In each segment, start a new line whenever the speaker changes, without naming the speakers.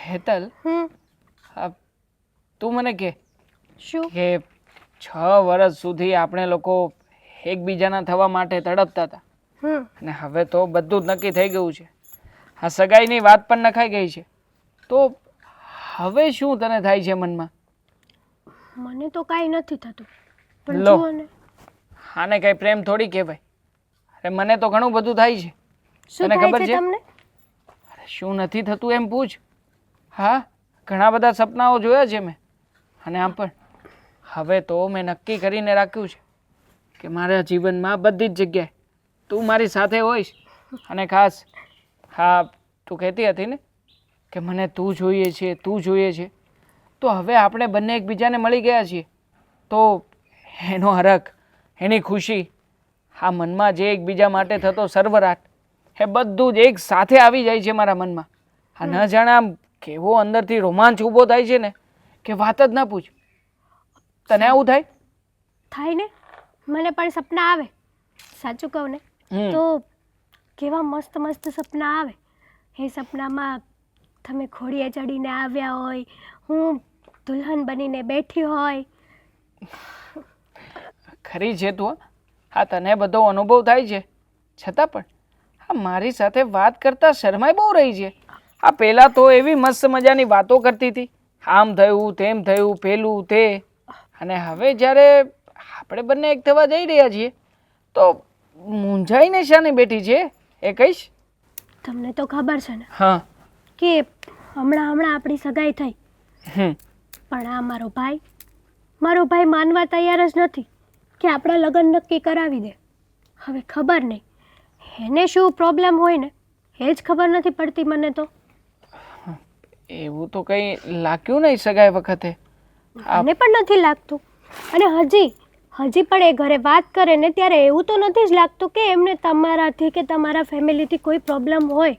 હેતલ, તું મને કે
શું
કે 6 વર્ષ સુધી આપણે લોકો એકબીજાના થવા માટે તડપતા હતા અને હવે તો બધું જ નક્કી થઈ ગયું છે. આ સગાઈની વાત પણ નખાઈ ગઈ છે. તો હવે શું તને થાય છે મનમાં?
મને તો કાંઈ નથી થતું, પણ
લો,
જુઓ ને.
આને કઈ પ્રેમ થોડી કહેવાય. અરે મને તો ઘણું બધું થાય છે.
શું
તને
થાય
ખબર
છે
છે?
તમને?
અરે શું નથી થતું એમ પૂછ. હા, ઘણા બધા સપનાઓ જોયા છે મેં. અને આમ પણ હવે તો મેં નક્કી કરીને રાખ્યું છે કે મારા જીવનમાં બધી જ જગ્યાએ તું મારી સાથે હોઈશ. અને ખાસ હા, તું કહેતી હતી ને કે મને તું જોઈએ છે, તું જોઈએ છે. તો હવે આપણે બંને એકબીજાને મળી ગયા છીએ તો એનો હરખ, એની ખુશી, આ મનમાં જે એકબીજા માટે થતો સર્વરાટ, એ બધું જ એક સાથે આવી જાય છે મારા મનમાં. આ ન જાણે આમ કેવો અંદરથી રોમાંચ ઊભો થાય છે ને કે વાત જ ના પૂછ. તને આવું થાય?
થાય ને, મને પણ સપના આવે. સાચું કહું ને તો કેવા મસ્ત મસ્ત સપના આવે. એ સપનામાં તમે ઘોડીએ ચડીને આવ્યા હોય, હું દુલ્હન બનીને બેઠી હોય.
ખરી છે તું. હા, તને બધો અનુભવ થાય છે છતાં પણ હા મારી સાથે વાત કરતા શરમાઈ બહુ રહી છે. હા, પહેલાં તો એવી મસ્ત મજાની વાતો કરતી હતી, આમ થયું તેમ થયું પેલું તે, અને હવે જ્યારે આપણે બંને એક થવા જઈ રહ્યા છીએ તો મૂંઝાઈને શાને બેઠી છે એ કહીશ?
તમને તો ખબર છે ને
હા.
કે હમણાં આપણી સગાઈ થઈ,
હમ
પણ આ મારો ભાઈ માનવા તૈયાર જ નથી કે આપણા લગ્ન નક્કી કરાવી દે. હવે ખબર નહીં એને શું પ્રોબ્લેમ હોય ને એ જ ખબર નથી પડતી મને તો.
એવું તો કંઈ લાગ્યું નહીં સગાઈ વખતે.
મને પણ નથી લાગતું. અને હજી પણ એ ઘરે વાત કરે ને ત્યારે એવું તો નથી જ લાગતું કે એમને તમારાથી કે તમારા ફેમિલીથી કોઈ પ્રોબ્લેમ હોય.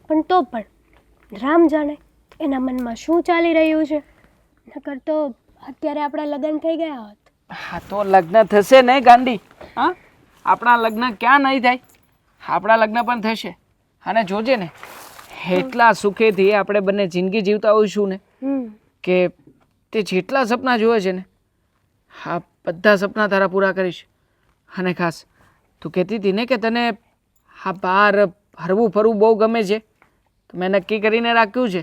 પણ તો પણ રામ જાણે એના મનમાં શું ચાલી રહ્યું છે. નકર તો અત્યારે આપણા લગ્ન થઈ ગયા હોત.
હા તો લગ્ન થશે ને ગાંડી. હા, આપણા લગ્ન ક્યાં નહીં થાય? આપણા લગ્ન પણ થશે. અને જોજે ને એટલા સુખેથી આપણે બંને જિંદગી જીવતા હોઈશું ને કે તે જેટલા સપના જોવે છે ને હા બધા સપના તારા પૂરા કરીશ. અને ખાસ તું કહેતી હતી ને કે તને હા બહાર હરવું ફરવું બહુ ગમે છે, તો મેં નક્કી કરીને રાખ્યું છે.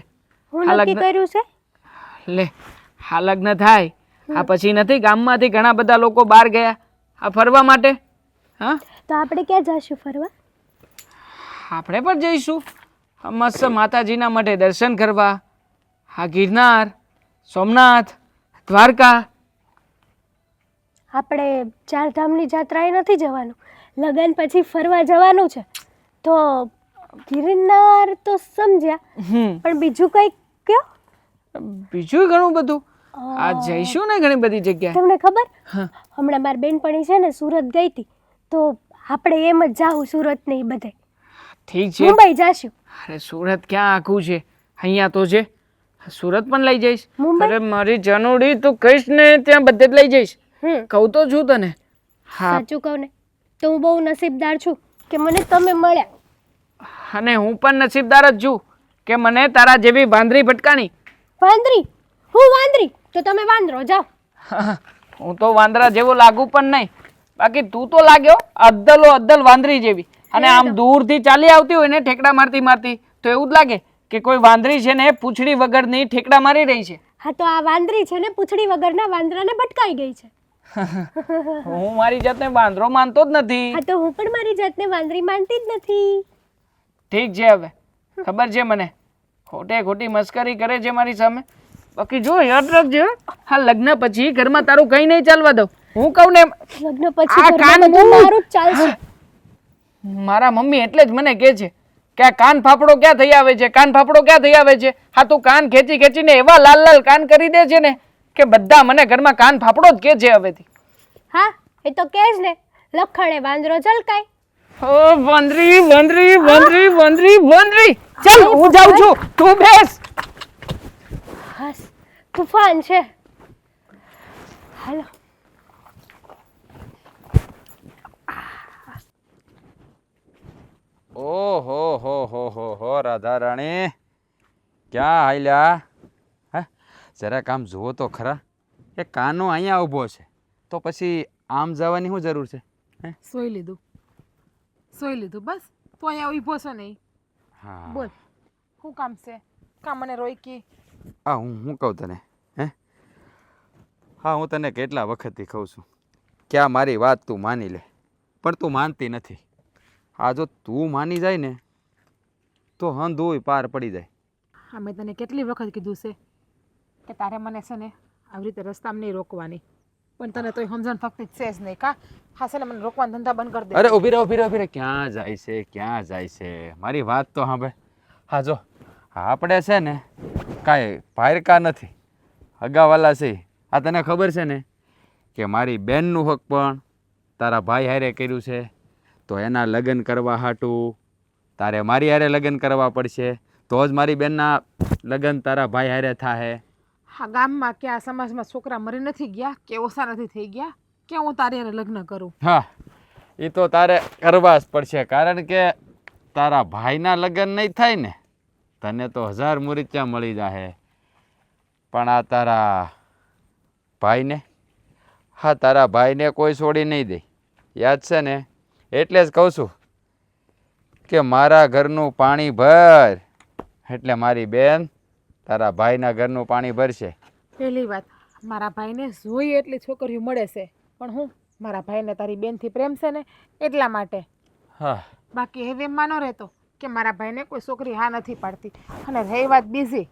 હું નક્કી કર્યું છે?
લે, આ લગ્ન થાય આ પછી નથી ગામમાંથી ઘણા બધા લોકો બહાર ગયા આ ફરવા માટે. હા,
તો આપણે ક્યાં જઈશું ફરવા?
આપણે પણ જઈશું મસ્ત માતાજીના મઢે દર્શન કરવા. હા, ગિરનાર, સોમનાથ, દ્વારકા.
આપણે ચારધામની જાત્રાએ નથી જવાનું, લગ્ન પછી ફરવા જવાનું છે. તો ગિરનાર તો સમજ્યા, પણ બીજું કંઈક કયો?
બીજું ઘણું બધું આ જઈશું ને ઘણી બધી જગ્યાએ.
તમને ખબર હમણાં મારી બેનપણી છે ને સુરત ગઈ હતી, તો આપણે એમ જ જાવું સુરત ને એ બધે.
ઠીક છે.
મુંબઈ જાશું.
અરે સુરત ક્યાં આખું છે, અહીંયા તો છે. સુરત પણ લઈ જઈશ. અરે મારી જનુડી તું કહીશ ને ત્યાં બધે જ લઈ જઈશ. કહું તો છું તને.
સાચું કહું ને તો હું બહુ નસીબદાર છું કે મને તમે મળ્યા.
અને હું પણ નસીબદાર જ છું કે મને તારા જેવી વાંદરી ભટકાણી.
વાંદરી? હું વાંદરી? તો તમે વાંદરો જાઓ.
હું તો વાંદરા જેવો લાગુ પણ નહીં, બાકી તું તો લાગ્યો અદ્દલો અદ્દલ વાંદરી જેવી. અને આમ દૂરથી ચાલી આવતી હોય ને ઠેકડા મારતી મારતી તો એવું જ લાગે કે કોઈ વાંદરી છે ને પૂંછડી વગરની ઠેકડા મારી રહી છે.
હા, તો આ વાંદરી છે ને પૂંછડી વગરના વાંદરાને ભટકાઈ ગઈ છે.
હું મારી જાતને વાંદરો માનતો જ નથી.
હા, તો હું પણ મારી જાતને વાંદરી માનતી જ નથી.
ઠીક છે, હવે ખબર છે મને ખોટે ખોટી મસ્કરી કરે છે મારી સામે. બાકી જો યાદ રાખજે, હા લગ્ન પછી ઘરમાં તારું કઈ નહીં ચાલવા દઉં. હું કહું ને
લગ્ન પછી ઘરમાં બધું મારું જ ચાલશે.
મારા મમ્મી એટલે જ મને કહે છે કે આ કાન ફાફડો ક્યાં થઈ આવે છે, કાન ફાફડો ક્યાં થઈ આવે છે. હા, તું કાન ખેંચી ખેંચીને એવા લાલ લાલ કાન કરી દે છે ને કે બધા મને ઘરમાં કાન ફાફડો જ કહે છે હવેથી.
હા, એ તો કહે જ ને, લખણે વાંદરો ઝલકાય.
ઓ વાંદરી વાંદરી વાંદરી વાંદરી વાંદરી. ચાલ હું જાઉં છું, તું બેસ.
બસ તુફાન છે. હાલો.
ઓહો હો રાધા રાણી, ક્યાં હાલ્યા? હે, જરાક આમ જુઓ તો ખરા. એ કાનો અહીંયા ઊભો છે તો પછી આમ જવાની શું જરૂર છે? હે,
સોઈ લીધું બસ. તો અહીંયા ઊભો છો નહીં.
હા
બોલ, શું કામ છે? કામ મને રોકી.
હા, હું કહું તને. હે, હા, હું તને કેટલા વખતથી કહું છું કે આ મારી વાત તું માની લે, પણ તું માનતી નથી. આ જો તું માની જાય ને તો હંધુય પાર પડી જાય.
હા, મેં તને કેટલી વખત કીધું છે કે તારે મને છે ને આવી રીતે રસ્તામાં નહીં રોકવાની, પણ તને તોય સમજણ થતી જ છે જ નહીં. કા હા છે ને મને રોકવાના ધંધા બંધ કરી દે.
અરે ઊભી રહે, ઊભી રહે, ઊભી રહે. ક્યાં જાય છે, ક્યાં જાય છે? મારી વાત તો સાંભળ. હા જો, આપણે છે ને કાંઈ પાયરકા નથી, હગાવાલા છે. આ તને ખબર છે ને કે મારી બેનનું હક પણ તારા ભાઈ હારે કર્યું છે, તો એના લગ્ન કરવા હાટું તારે મારી હારે લગ્ન કરવા પડશે, તો જ મારી બેનના લગ્ન તારા ભાઈ હારે થાહે.
હા, ગામમાં કે આ સમાજમાં છોકરા મરી નથી ગયા કે ઓછા નથી થઈ ગયા કે હું તારી હારે લગ્ન કરું?
હા, એ તો તારે કરવા જ પડશે, કારણ કે તારા ભાઈના લગ્ન નહીં થાય ને તને તો 1000 મુરીચા મળી જાહે, પણ આ તારા ભાઈને, હા તારા ભાઈને કોઈ છોડી નહીં દે, યાદ છે ને? એટલે જ કહું છું કે મારા ઘરનું પાણી ભર એટલે મારી બેન તારા ભાઈના ઘરનું પાણી ભરશે.
પહેલી વાત, મારા ભાઈને જોઈએ એટલી છોકરીઓ મળે છે, પણ હું મારા ભાઈને તારી બેનથી પ્રેમ છે ને એટલા માટે.
હા,
બાકી હવે એમ ન રહેતો કે મારા ભાઈને કોઈ છોકરી હા નથી પાડતી. અને રહી વાત બીજી,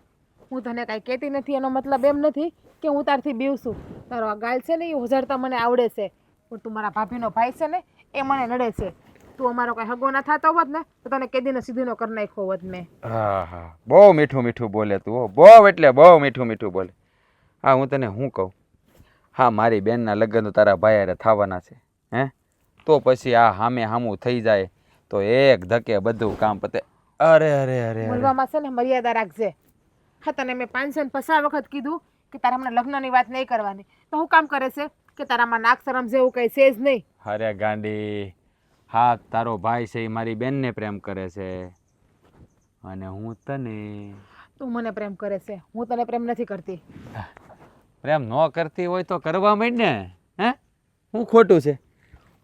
હું તને કાંઈ કહેતી નથી એનો મતલબ એમ નથી કે હું તારથી બીવશું. તારો આ ગાલ છે ને એ ઉઝાડતા મને આવડે છે, પણ તું મારા ભાભીનો ભાઈ છે ને એ મને નડે છે. તું અમારો કાંઈ હગો ના થતો હોત ને તો તને કેદીનો સીધીનો કરી નાખ્યો હોત મેં.
હા હા, બહુ મીઠું મીઠું બોલે તું, હો, બહુ એટલે બહુ મીઠું મીઠું બોલે. હા, હું તને શું કહું, હા મારી બેનના લગ્ન તારા ભાઈ હારે થવાના છે, હે, તો પછી આ હામે હામું થઈ જાય તો એક ધકે બધું કામ પતે. અરે અરે અરે,
બોલવામાં છે ને મર્યાદા રાખજે. હા, તને મેં 550 વખત કીધું કે તારા હમણાં લગ્નની વાત નહીં કરવાની, તો હું કામ કરે છે કે તારામાં નાક શરમ જેવું કંઈ છે જ નહીં.
અરે ગાંડી, હા તારો ભાઈ છે એ મારી બેનને પ્રેમ કરે છે અને હું તને.
તું મને પ્રેમ કરે છે, હું તને પ્રેમ નથી કરતી.
પ્રેમ ન કરતી હોય તો કરવા માંડ ને. હે, હું ખોટું છે,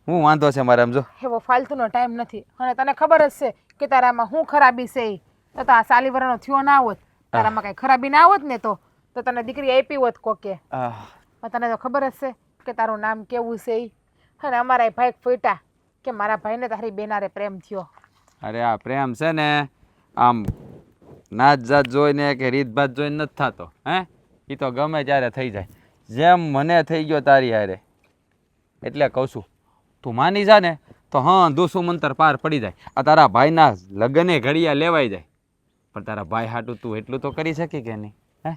હું વાંધો છે મારે? સમજો
એવો ફાલતુનો ટાઈમ નથી, અને તને ખબર જ છે કે તારામાં શું ખરાબી છે. તો આ સાલીવરાનો થયો ના હોત, તારામાં કાંઈ ખરાબી ના હોત ને તો તને દીકરી આપી હોત કોકે. પણ તને તો ખબર જ છે કે તારું નામ કેવું છે ઈ. અને અમારા ભાઈ ફોટા કે મારા ભાઈને તારી બેનારે પ્રેમ થયો.
અરે આ પ્રેમ છે ને આમ નાચ જાત જોઈને કે રીત ભાત જોઈને નથી થતો. હે, એ તો ગમે ત્યારે થઈ જાય, જેમ મને થઈ ગયો તારી હારે. એટલે કહું છું તું માની જા ને તો હા 200 મંતર પાર પડી જાય. આ તારા ભાઈના લગ્ને ઘડિયા લેવાઈ જાય, પણ તારા ભાઈ હાટું તું એટલું તો કરી શકી કે નહીં? હે,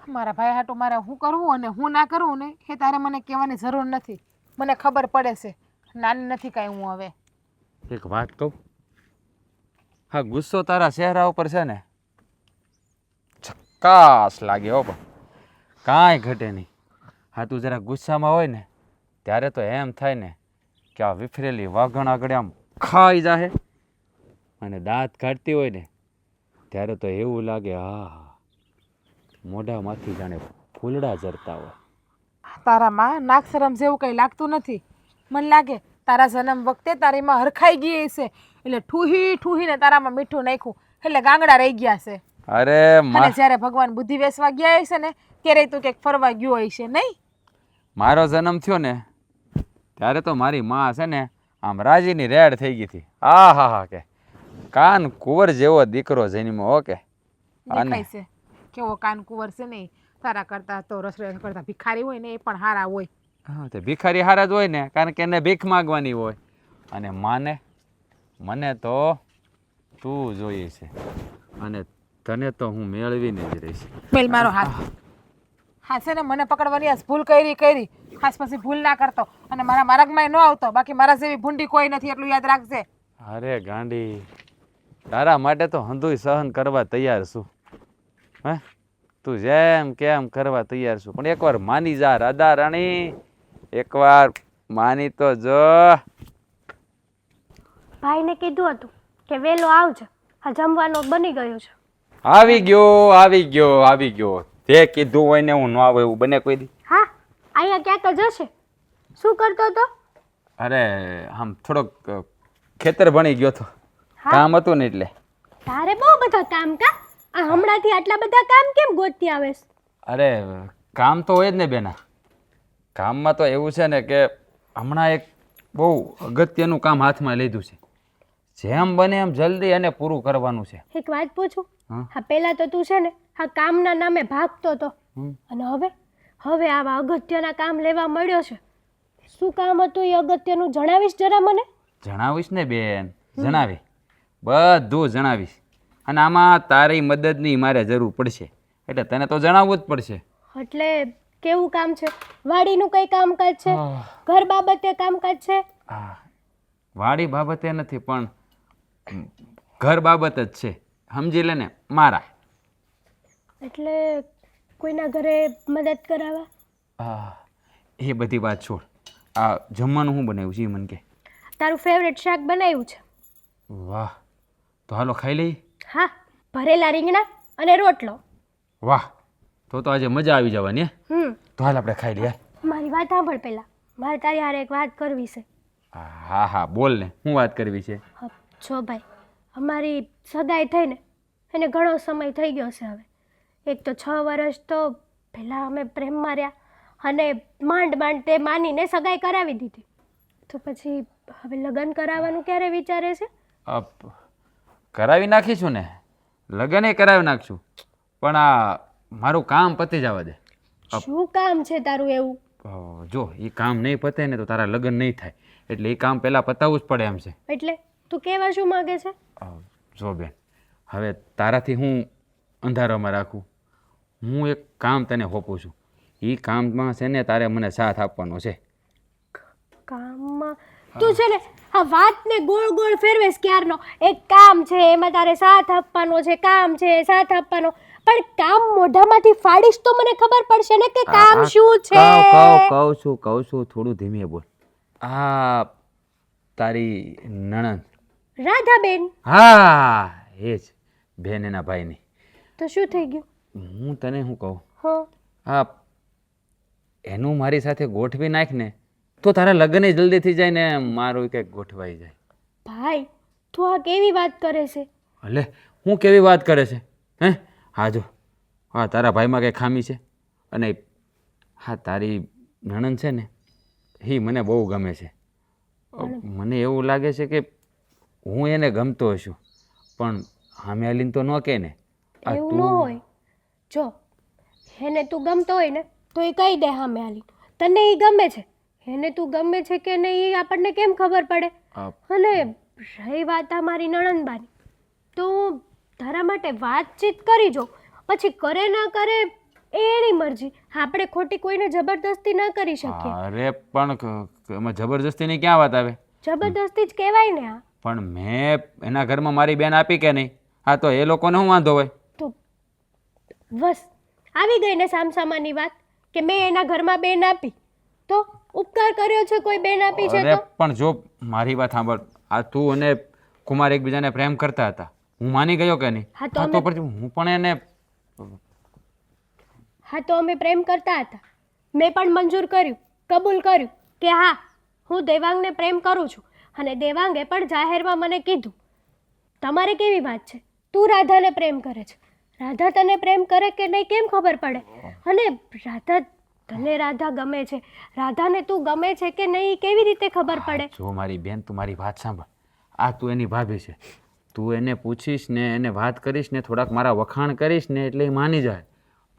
મારા ભાઈ હાટું મારે શું કરવું અને હું ના કરવું ને એ તારે મને કહેવાની જરૂર નથી. મને ખબર પડે છે, નાની નથી કાંઈ હું હવે.
એક વાત કહું, હા ગુસ્સો તારા ચહેરા ઉપર છે ને ઝકાસ લાગે હો, પણ કાંઈ ઘટે નહીં. હા તું જરા ગુસ્સામાં હોય ને ત્યારે તો એમ થાય ને કે આ વિફરેલી વાઘણ આગળ આમ ખાઈ જાહે, અને દાંત કાઢતી હોય ને ત્યારે તો એવું લાગે હા મોઢામાંથી જાણે ફૂલડા ઝરતા હોય.
તારામાં નાક શરમ જેવું કંઈ લાગતું નથી. મને લાગે તારા જન્મ વખતે તારી માં હરખાઈ ગઈ છે, એટલે ઠૂહીને તારામાં મીઠું નાખ્યું એટલે ગાંગડા રહી ગયા છે.
અરે
અને જ્યારે ભગવાન બુદ્ધિ વેસવા ગયા હશે ને ત્યારે તું ક્યાંક ફરવા ગયો હશે નહીં?
મારો જન્મ થયો ને ત્યારે તો મારી માં છે ને આમ રાજીની રેડ થઈ ગઈ હતી. હા હા હા, કે કાન કુંવર જેવો દીકરો જન્મ્યો. ઓકે,
દેખાય છે કેવો કાન કુંવર છે નહીં? તારા કરતા તો રસોઈ કરતા ભિખારી હોય ને એ પણ હારા હોય.
હા, તે ભિખારી હારા જ હોય ને, કારણ કે એને ભીખ માગવાની હોય. અને મને તો તું જોઈએ છે, અને તને તો હું મેળવીને જ રહીશ.
મેલ મારો હાથ. હા છે ને, મને પકડવાની આ ભૂલ કરી ખાસ પછી ભૂલ ના કરતો અને મારા માર્ગમાં ન આવતો. બાકી મારા જેવી ભૂંડી કોઈ નથી, એટલું યાદ રાખજે.
અરે ગાંડી, તારા માટે તો હંધુય સહન કરવા તૈયાર છું. હે, તું જેમ કેમ કરવા તૈયાર છું, પણ એકવાર માની જા રાધા રાણી, એકવાર માની તો જો.
ભાઈને કીધું હતું કે વહેલો આવજો, આ જમવાનું બની ગયું છે.
આવી ગયો તે કીધું હોય ને હું ન આવું એવું બને કોઈ દી?
હા અહીંયા ક્યાંક જ હશે. શું કરતો હતો?
અરે આમ થોડોક ખેતર ભણી ગયો તો, કામ હતું ને એટલે.
તારે બહુ બધા કામ કા? આ હમણાંથી આટલા બધા કામ કેમ ગોતતી આવેસ?
અરે કામ તો હોય જ ને બેના. કામમાં તો એવું છે ને કે હમણાં એક બહુ અગત્યનું કામ હાથમાં લીધું છે. જેમ બને એમ જલ્દી એને પૂરું કરવાનું છે.
એક વાત પૂછું?
હા.
હા પહેલા તો તું છે ને આ કામના નામે ભાગતો હતો
હમ.
અને હવે આવા અગત્યના કામ લેવા મળ્યો છે. શું કામ હતું એ અગત્યનું જણાવીશ જરા મને?
જણાવીશ ને બેન, જણાવી, બધું જણાવીશ. અને આમાં તારી મદદની મારે જરૂર પડશે, એટલે તને તો જણાવવું જ પડશે.
એટલે કેવું કામ છે? વાડીનું કઈ કામકાજ છે? ઘર બાબતે કામકાજ છે?
હા, વાડી બાબતે નથી પણ ઘર બાબત જ છે, સમજી લે ને મારા.
એટલે કોઈના ઘરે મદદ કરાવવા?
હા, એ બધી વાત છોડ. આ જમવાનું શું બનાવ્યું છે એ મને કે.
તારું ફેવરેટ શાક બનાવ્યું છે.
વાહ, તો હાલો ખાઈ લઈએ.
હા, ભરેલા રીંગણા અને રોટલો.
વાહ, તો આજે મજા આવી જવાની. તો હાલ આપણે ખાઈ લઈએ.
મારી વાત સાંભળ પહેલા, મારે તારી હારે એક વાત કરવી છે.
હા હા બોલ ને, શું વાત કરવી છે?
જો ભાઈ, અમારી સગાઈ થઈને એને ઘણો સમય થઈ ગયો છે હવે. એક તો 6 વર્ષ તો પહેલાં અમે પ્રેમમાં રહ્યા અને માંડ તે માનીને સગાઈ કરાવી દીધી. તો પછી હવે લગ્ન કરાવવાનું ક્યારે વિચારે છે?
કરાવી નાખીશું ને, લગ્ન એ કરાવી નાખશું, પણ આ મારું કામ પતી જવા દે.
શું કામ છે તારું એવું?
જો એ કામ નહીં પતે ને તો તારા લગ્ન નહીં થાય, એટલે એ કામ પહેલાં પતાવવું જ પડે એમ છે.
એટલે તું કહેવા શું માગે છે?
જો બેન, હવે તારાથી હું અંધારામાં રાખું. હું એક કામ તને સોંપું છું. એ કામમાં છે ને તારે મને સાથ આપવાનો છે.
કામમાં તું છે ને આ વાતને ગોળ ગોળ ફેરવેશ ક્યારનો. એક કામ છે એમાં તારે સાથ આપવાનો છે, કામ છે સાથ આપવાનો, પણ કામ મોઢામાંથી ફાડીશ તો મને ખબર પડશે ને કે કામ શું છે.
કહું છું થોડું ધીમે બોલ. આ તારી નણંદ
રાધાબેન?
હા એ જ બેન, એના ભાઈની.
તો શું થઈ ગયું?
હું તને શું કહું,
હા,
હા એનું મારી સાથે ગોઠવી નાખ ને તો તારા લગ્ન જલ્દી થઈ જાય ને મારું કંઈક ગોઠવાઈ જાય.
ભાઈ તું આ કેવી વાત કરે છે?
એટલે હું કેવી વાત કરે છે હે? હા જો, હા તારા ભાઈમાં કંઈ ખામી છે, અને હા તારી નણંદ છે ને એ મને બહુ ગમે છે. મને એવું લાગે છે કે હું એને ગમતો હશું, પણ સામે આલીને તો ન કહે ને.
એવું ન હોય. જો એને તું ગમતો હોય ને તો એ કહી દે સામે આલી. તને એ ગમે છે, એને તું ગમે છે કે નહીં એ આપણને કેમ ખબર પડે? અને રહી વાત આ મારી નણંદબાની, તો તારા માટે વાતચીત કરી જો, પછી કરે ના કરે એ એની મરજી. આપણે ખોટી કોઈને જબરદસ્તી ન કરી શકીએ.
અરે પણ એમાં જબરજસ્તીની ક્યાં વાત આવે?
જબરદસ્તી જ કહેવાય ને આ.
પણ મેં એના ઘરમાં મારી બેન આપી કે નહીં? હા તો એ લોકોને શું વાંધો હોય?
તો બસ આવી ગઈ ને સામસામાની વાત કે મેં એના ઘરમાં બેન આપી, તો ઉપકાર કર્યો છે કોઈ બેન આપી છે તો?
પણ જો મારી વાત સાંભળ, આ તું અને કુમાર એકબીજાને પ્રેમ કરતા હતા, હું માની ગયો કે નહીં?
હા તો
તો પછી હું પણ એને
હા તો અમે પ્રેમ કરતા હતા. મેં પણ મંજૂર કર્યું, કબૂલ કર્યું કે હા હું દેવાંગને પ્રેમ કરું છું, અને દેવાંગે પણ જાહેરમાં મને કીધું. તમારે કેવી વાત છે? તું રાધાને પ્રેમ કરે છે, રાધા તને પ્રેમ કરે કે નહીં કેમ ખબર પડે? અને રાધા તને રાધા ગમે છે, રાધાને તું ગમે છે કે નહીં કેવી રીતે ખબર પડે?
જો મારી બેન, તું મારી વાત સાંભળ. આ તું એની ભાભી છે, તું એને પૂછીશ ને એને વાત કરીશ ને થોડાક મારા વખાણ કરીશ ને એટલે એ માની જાય.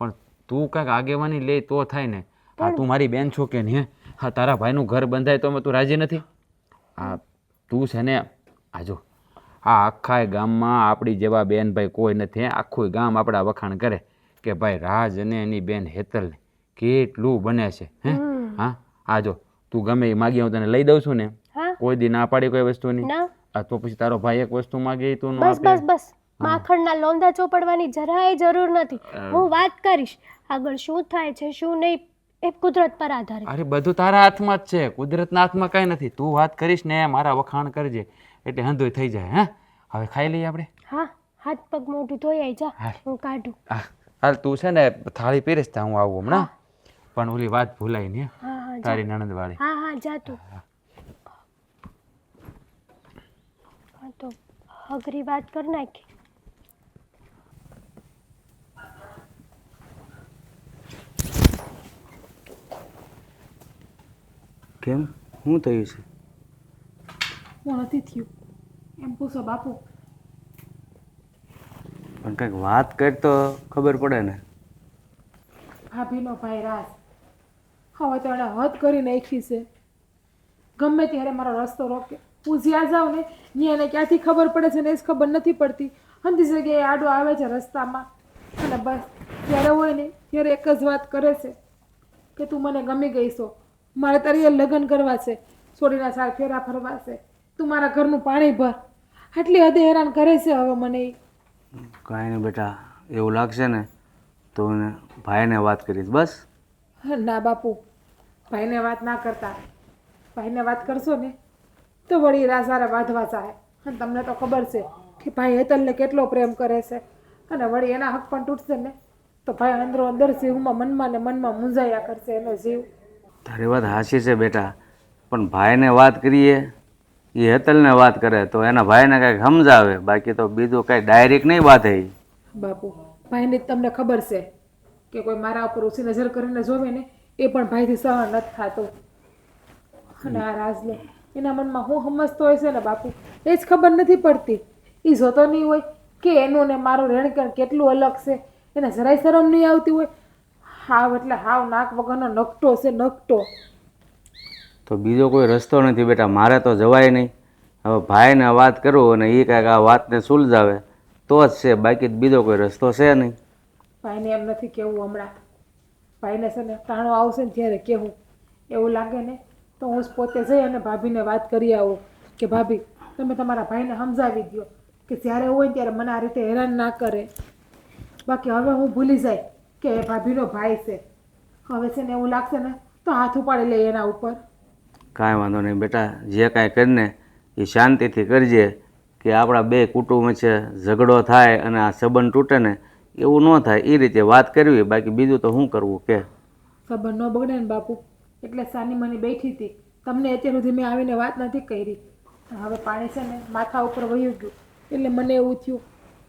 પણ તું કાંઈક આગેવાની લે તો થાય ને. હા તું મારી બેન છો કે નહીં? હા તારા ભાઈનું ઘર બંધાય તો તું રાજી નથી? હા તું છે ને, આ જો આ આખા ગામમાં આપણી જેવા બેન ભાઈ કોઈ નથી. આખું ગામ આપણા વખાણ કરે કે ભાઈ રાજ અને એની બેન હેતલને કેટલું બને છે. હે હા આ જો તું ગમે એ માગી હું તને લઈ દઉં છું ને, કોઈ દી ના પાડી કોઈ વસ્તુની. આ તો પછી તારો ભાઈ એક વસ્તુ માગે તું
બસ બસ બસ, માખણના લોંધા ચોપડવાની જરાય જરૂર નથી. હું વાત કરીશ, આગળ શું થાય છે શું નહીં એ કુદરત પર આધારિત.
અરે બધું તારા હાથમાં જ છે, કુદરતના હાથમાં કાંઈ નથી. તું વાત કરીશ ને મારા વખાણ કરજે એટલે હંધોય થઈ જાય. હે હવે ખાઈ લઈએ આપણે?
હા હાથ પગ મોઢું ધોઈ આઈ જા,
હાલ.
હું કાઢું.
હાલ તું છે ને થાળી પીરેસ ત્યાં હું આવું હમણાં. પણ ઓલી વાત ભૂલાઈ ને
હા હા જા.
તારી નણંદ વાળી.
હા હા જા તું. હા તો અઘરી વાત કર નાખી.
કેમ શું થયું છે?
હું નથી થયું એમ પૂછો બાપુ.
પણ કંઈક વાત કર તો ખબર પડે ને.
ભાભીનો ભાઈ રાજ હવે તો એણે હદ કરી નાખી છે. ગમે ત્યારે મારો રસ્તો રોકે. હું જ્યાં જાઉં ને ત્યાં એને ક્યાંથી ખબર પડે છે ને એ જ ખબર નથી પડતી. અંધી જગ્યાએ આડો આવે છે રસ્તામાં અને બસ જ્યારે હોય ને ત્યારે એક જ વાત કરે છે કે તું મને ગમી ગઈ છો, મારે તારી હારે લગ્ન કરવા છે, છોડીના 4 ફેરા ફરવા છે, તું મારા ઘરનું પાણી ભર. આટલી હદે હેરાન કરે છે હવે મને ઈ.
કાંઈ નહીં બેટા, એવું લાગશે ને તો એને ભાઈને વાત કરીશ બસ.
ના બાપુ, ભાઈને વાત ના કરતા. ભાઈને વાત કરશો ને તો વળી રાસારે બાંધવા ચાહે. અને તમને તો ખબર છે કે ભાઈ હેતલને કેટલો પ્રેમ કરે છે અને વળી એના હક પણ તૂટશે ને તો ભાઈ અંદરો અંદર જીવમાં મનમાં ને મનમાં મૂંઝાયા કરશે એનો જીવ.
તારી વાત હાચી છે બેટા, પણ ભાઈને વાત કરીએ એ હેતલને વાત કરે તો એના ભાઈને કાંઈક સમજાવે, બાકી તો બીજું કાંઈ ડાયરેક્ટ નહીં વાત હે.
બાપુ, ભાઈને જ તમને ખબર છે કે કોઈ મારા ઉપર ઓછી નજર કરીને જોવે ને એ પણ ભાઈથી સહન નથી થતું. અને આ રાજને એના મનમાં હું સમજતો હોય છે ને બાપુ એ જ ખબર નથી પડતી. એ જોતો નહીં હોય કે એનું ને મારું રહેણકણ કેટલું અલગ છે. એને જરાય શરમ નહીં આવતી હોય. હાવ એટલે હાવ નાક વગરનો નકટો છે, નકટો.
તો બીજો કોઈ રસ્તો નથી બેટા, મારે તો જવાય નહીં. હવે ભાઈને વાત કરું અને એ કાંઈક આ વાતને સુલઝાવે તો જ છે, બાકી બીજો કોઈ રસ્તો છે નહીં.
ભાઈને એમ નથી કહેવું હમણાં. ભાઈને છે ને ટાણો આવશે ને ત્યારે કહેવું. એવું લાગે ને તો હું જ પોતે જઈ અને ભાભીને વાત કરી આવું કે ભાભી તમે તમારા ભાઈને સમજાવી દો કે જ્યારે હોય ને ત્યારે મને આ રીતે હેરાન ના કરે. બાકી હવે હું ભૂલી જાય કે એ ભાભીનો ભાઈ છે. હવે છે ને એવું લાગશે ને તો હાથ ઉપાડી લે એના ઉપર.
કાંઈ વાંધો નહીં બેટા, જે કાંઈ કરીને એ શાંતિથી કરજે કે આપણા બે કુટુંબ છે ઝઘડો થાય અને આ સંબંધ તૂટે ને એવું ન થાય એ રીતે વાત કરવી, બાકી બીજું તો શું કરવું કે.
ખબર ન બગડે ને બાપુ એટલે સાની મને બેઠી હતી. તમને અત્યાર સુધી મેં આવીને વાત નથી કરી. હવે પાણી છે ને માથા ઉપર વહ્યું ગયું એટલે મને એવું થયું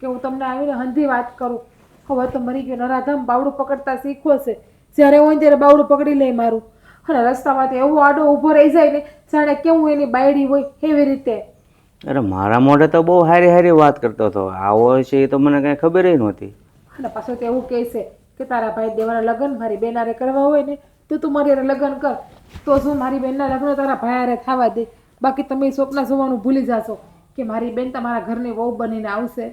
કે હું તમને આવીને હંધી વાત કરું. હવે તો મરી ગયો નરાધમ બાવડું પકડતા શીખવો છે. જ્યારે હોય ને ત્યારે બાવડું પકડી લે મારું. અને રસ્તામાં તો એવો આડો ઊભો રહી જાય ને જાણે કેવું એની બાયડી હોય એવી રીતે.
અરે મારા મોઢે તો બહુ સારી સારી વાત કરતો હતો, આવો છે એ તો મને કાંઈ ખબર નહોતી.
અને પાછું તો એવું કહે છે કે તારા ભાઈ દેવાના લગ્ન મારી બેન હારે કરવા હોય ને તો તું મારી હારે લગ્ન કર તો શું મારી બેનના લગ્ન તારા ભાઈ હારે થવા દે. બાકી તમે સ્વપ્ન જોવાનું ભૂલી જાશો કે મારી બેન તમારા ઘરની વહુ બનીને આવશે.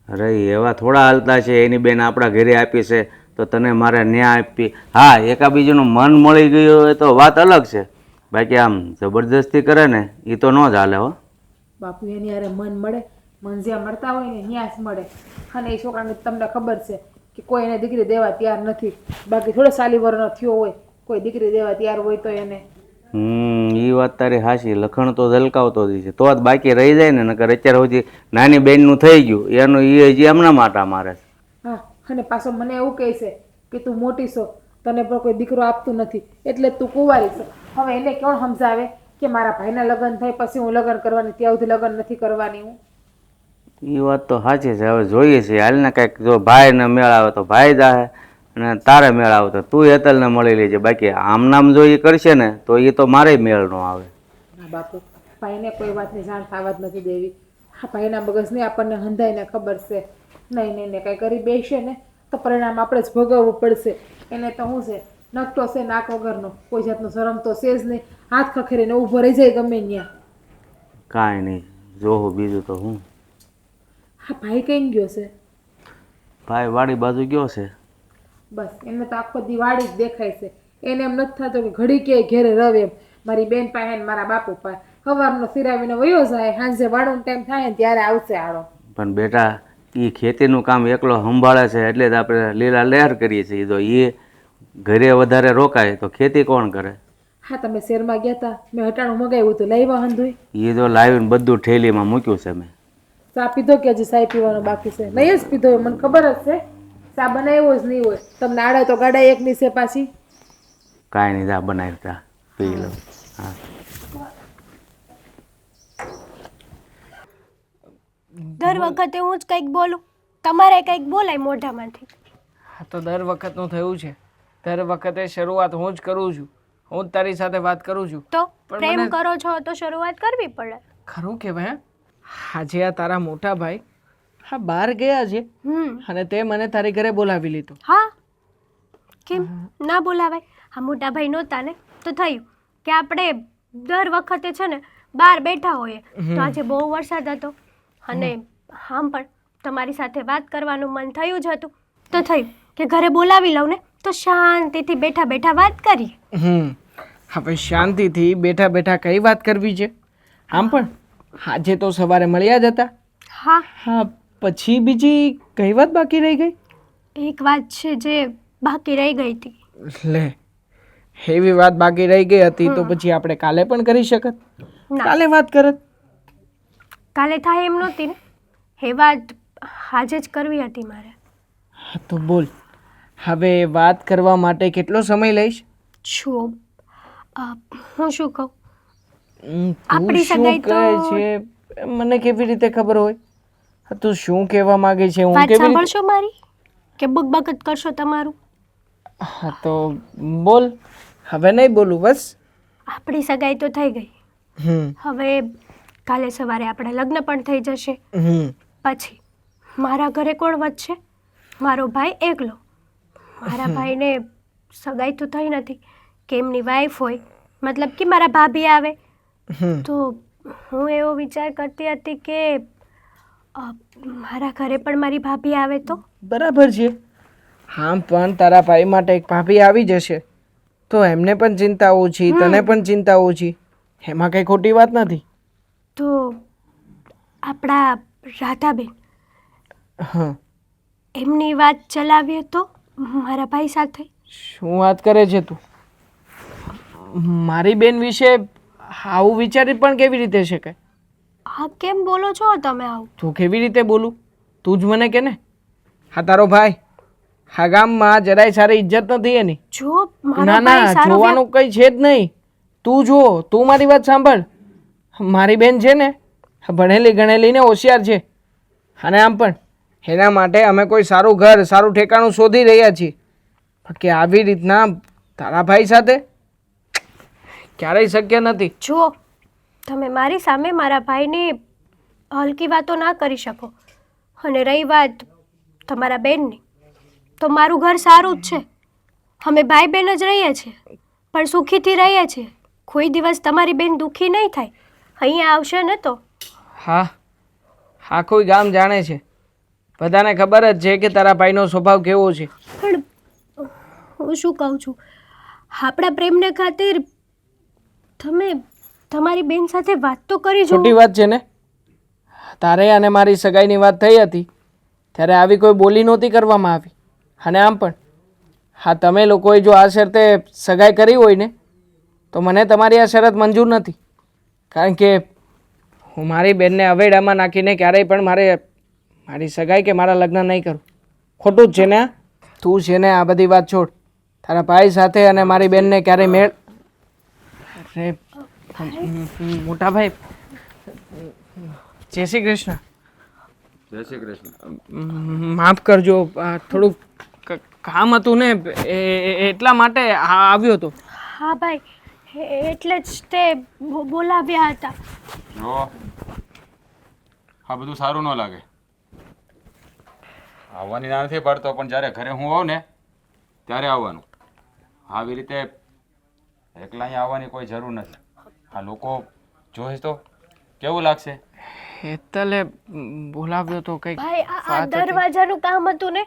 અરે એવા થોડા હાલતા છે, એની બેન આપણા ઘરે આપી છે તો તને મારે ન્યાય આપી. હા, એકાબીજાનું મન મળી ગયું હોય તો વાત અલગ છે, બાકી આમ જબરદસ્તી કરે ને એ તો ન જ હાલે હો.
બાપુ એની હારે મન મળે, મન જ્યાં મળતા હોય ને ત્યાં જ મળે. અને એ છોકરાને તમને ખબર છે કે કોઈ એને દીકરી દેવા તૈયાર નથી. બાકી થોડો સાલી વરનો થયો હોય કોઈ દીકરી દેવા તૈયાર હોય તો એને.
એ વાત તારી હાચી, લખણ તો ઝલકાવતો જ છે તો જ બાકી રહી જાય ને, નકર અત્યારે સુધી નાની બેનનું થઈ ગયું એનું એ હજી એમના માટા મારે છે.
હા, અને પાછો મને એવું કહે છે કે તું મોટી છો, તને પણ કોઈ દીકરો આપતું નથી એટલે તું કુંવારી છો. હવે એને કોણ સમજાવે કે મારા ભાઈના લગ્ન થાય પછી હું લગ્ન કરવાની, ત્યાં સુધી લગ્ન નથી કરવાની હું.
એ વાત તો સાચી છે, હવે જોઈએ છે હાલને કાંઈક જો ભાઈને મેળ આવે તો ભાઈ જાહે અને તારે મેળ આવે તો તું હેતલને મળી લેજે, બાકી આમ નામ જો એ કરશે ને તો એ તો મારે મેળ ન આવે.
ના બાપુ, ભાઈને કોઈ વાતની જાણ થવા જ નથી દેવી. હા, ભાઈના મગજને આપણને હંધાઈને ખબર છે. નહીં નહીં ને કાંઈ કરી બેસે ને તો પરિણામ આપણે જ ભોગવવું પડશે. એને તો શું છે નકટો છે નાક વગરનો, કોઈ જાતનું શરમ તો છે જ નહીં. હાથ ખખેરીને ઊભો રહી જાય ગમે ત્યાં.
કાંઈ નહીં, જોવું બીજું તો હું.
હા, ભાઈ કઈ ગયો છે?
ભાઈ વાડી બાજુ ગયો છે.
બસ એને તો આખો દિવાળી જ દેખાય છે. એને એમ નથી થતું કે ઘડી ક્યાંય ઘેરે રવે એમ. મારી બેન પાસે ને મારા બાપુ પાસે સવારનો સિરાવીને વયો જાય, સાંજે વાળોનો ટાઈમ થાય ને ત્યારે આવશે આડો.
પણ બેટા એ ખેતીનું કામ એકલો સંભાળે છે એટલે જ આપણે લીલા લહેર કરીએ છીએ. તો એ ઘરે વધારે રોકાય તો ખેતી કોણ કરે?
હા, તમે શહેરમાં ગયા હતા, મેં હટાણું મગાવ્યું હતું, લાવ્યા હંધુય?
એ તો લાવીને બધું ઠેલીમાં મૂક્યું છે મેં.
ચા પીધો કે હજી સાઈ પીવાનો બાકી છે? નહીં જ પીધો હોય, મને ખબર જ છે. ચા બનાવ્યો જ નહીં હોય. તમને આડે તો ગાડા એકની છે પાછી.
કાંઈ નહીં, જા બનાવતા પી લો. હા,
દર વખતે હું જ કંઈક બોલું, તમારે કંઈક બોલાય મોઢામાંથી.
આ તો દર વખતનું થયું છે. દર વખતે શરૂઆત હું જ કરું છું. હું જ તારી સાથે વાત કરું છું.
તો
પણ
પ્રેમ
મને-
કરો છો તો શરૂઆત કરવી પડે.
ખરું કહેવાય હે? આજે આ તારા મોટા ભાઈ હા બહાર ગયા છે અને તે મને તારી ઘરે બોલાવી લીધો.
હા, કેમ ના બોલાવાય? આ મોટા ભાઈ નહોતા ને તો થયું કે આપણે દર વખતે છે ને બહાર બેઠા હોઈએ, તો આજે બહુ વરસાદ હતો અને આમ પણ તમારી સાથે વાત કરવાનું મન થયું જ હતું, તો થયું કે ઘરે બોલાવી લઉં ને તો શાંતિથી બેઠા બેઠા વાત કરીએ.
હવે શાંતિથી બેઠા બેઠા કઈ વાત કરવી છે? આમ પણ આજે તો સવારે મળ્યા જ હતા.
હા,
હા, પછી બીજી કઈ વાત બાકી રહી ગઈ?
એક વાત છે જે બાકી રહી ગઈ હતી.
લે, એવી વાત બાકી રહી ગઈ હતી તો પછી આપણે કાલે પણ કરી શકત.
ના,
કાલે વાત કરત.
કાલે થાય એમ નહોતી ને, એ વાત આજે જ કરવી હતી મારે.
હા, તો બોલ હવે વાત કરવા માટે કેટલો સમય લઈશ?
છો હું શું કહું?
તું
આપણી
શું
સગાઈ
કહે
તો-
છે મને કેવી રીતે ખબર હોય? હા, તું શું કહેવા માંગે છે? હું
વાત
કેવી રીતે?
સાંભળશો મારી કે બકબક જ કરશો તમારું?
હા, તો બોલ. હવે નહીં બોલું, બસ.
આપણી સગાઈ તો થઈ ગઈ.
હમ
હવે કાલે સવારે આપણે લગ્ન પણ થઈ જશે.
હમ
પછી મારા ઘરે કોણ વધશે? મારો ભાઈ એકલો. મારા ભાઈને સગાઈ તો થઈ નથી કે એમની વાઈફ હોય, મતલબ કે મારા ભાભી આવે.
હમ
તો હું એવો વિચાર કરતી હતી કે મારા ઘરે પણ મારી ભાભી આવે તો.
બરાબર છે. હા, પણ તારા ભાઈ માટે એક ભાભી આવી જશે તો એમને પણ ચિંતા ઓછી, તને પણ ચિંતા ઓછી. એમાં કઈ ખોટી વાત નથી.
તો આપણા રાધાબેન
હા,
એમની વાત ચલાવીએ તો મારા ભાઈ સાથે.
શું વાત કરે છે તું? મારી બેન વિશે આવું વિચારી પણ કેવી રીતે શકાય?
હા, કેમ બોલો છો તમે આવું?
તું કેવી રીતે બોલું? તું જ મને કે ને. હા, તારો ભાઈ હા ગામમાં જરાય સારી ઇજ્જત નથી એની.
જો મારો
ના
ભાઈ
ના,
સારો
જોવાનું કઈ છે જ નહીં. તું જો, તું મારી વાત સાંભળ. મારી બેન છે ને ભણેલી ગણેલી ને હોશિયાર છે અને આમ પણ એના માટે અમે કોઈ સારું ઘર સારું ઠેકાણું શોધી રહ્યા છીએ. પણ કે આવી રીતના તારા ભાઈ સાથે ક્યારેય શક્ય નથી.
જો તમે મારી સામે મારા ભાઈની હલકી વાતો ના કરી શકો. અને રહી વાત તમારા બેનની, તો મારું ઘર સારું જ છે. અમે ભાઈ બહેન જ રહીએ છીએ, પણ સુખીથી રહીએ છીએ. કોઈ દિવસ તમારી બેન દુઃખી નહીં થાય. અહીંયા આવશે ને તો
હા, આખું ગામ જાણે છે. બધાને ખબર જ છે કે તારા ભાઈનો સ્વભાવ કેવો છે.
પણ હું શું કહું છું, આપણા પ્રેમને ખાतिर તમે તમારી બેન સાથે વાત તો કરી જુઓ.
ખોટી વાત છે ને? તારે અને મારી સગાઈની વાત થઈ હતી ત્યારે આવી કોઈ બોલી નહોતી કરવામાં આવી. અને આમ પણ હા, તમે લોકોએ જો આ શરતે સગાઈ કરી હોય ને તો મને તમારી આ શરત મંજૂર નથી. કારણ કે હું મારી બેનને અવેડામાં નાખીને ક્યારેય પણ મારી સગાઈ કે મારા લગ્ન નહીં કરું. ખોટું જ છે ને? તું છે ને આ બધી વાત છોડ. તારા ભાઈ સાથે અને મારી બેનને ક્યારેય મેળ. અરે મોટા ભાઈ, જય શ્રી કૃષ્ણ.
જય શ્રી કૃષ્ણ.
માફ કરજો, થોડુંક કામ હતું ને એટલા માટે આવ્યો હતો.
હા ભાઈ, એટલે જ તે બોલાવ્યા હતા.
જો આ બધું સારું ન લાગે. આવવાની ના નથી પાડતો, પણ જ્યારે ઘરે હું આવું ને ત્યારે આવવાનું. આવી રીતે એકલા અહીંયા આવવાની કોઈ જરૂર નથી. આ લોકો જોઈશ તો કેવું લાગશે?
હેતલે બોલાવ્યો તો કઈક
ભાઈ આ
વાત હતી.
દરવાજાનું કામ હતું ને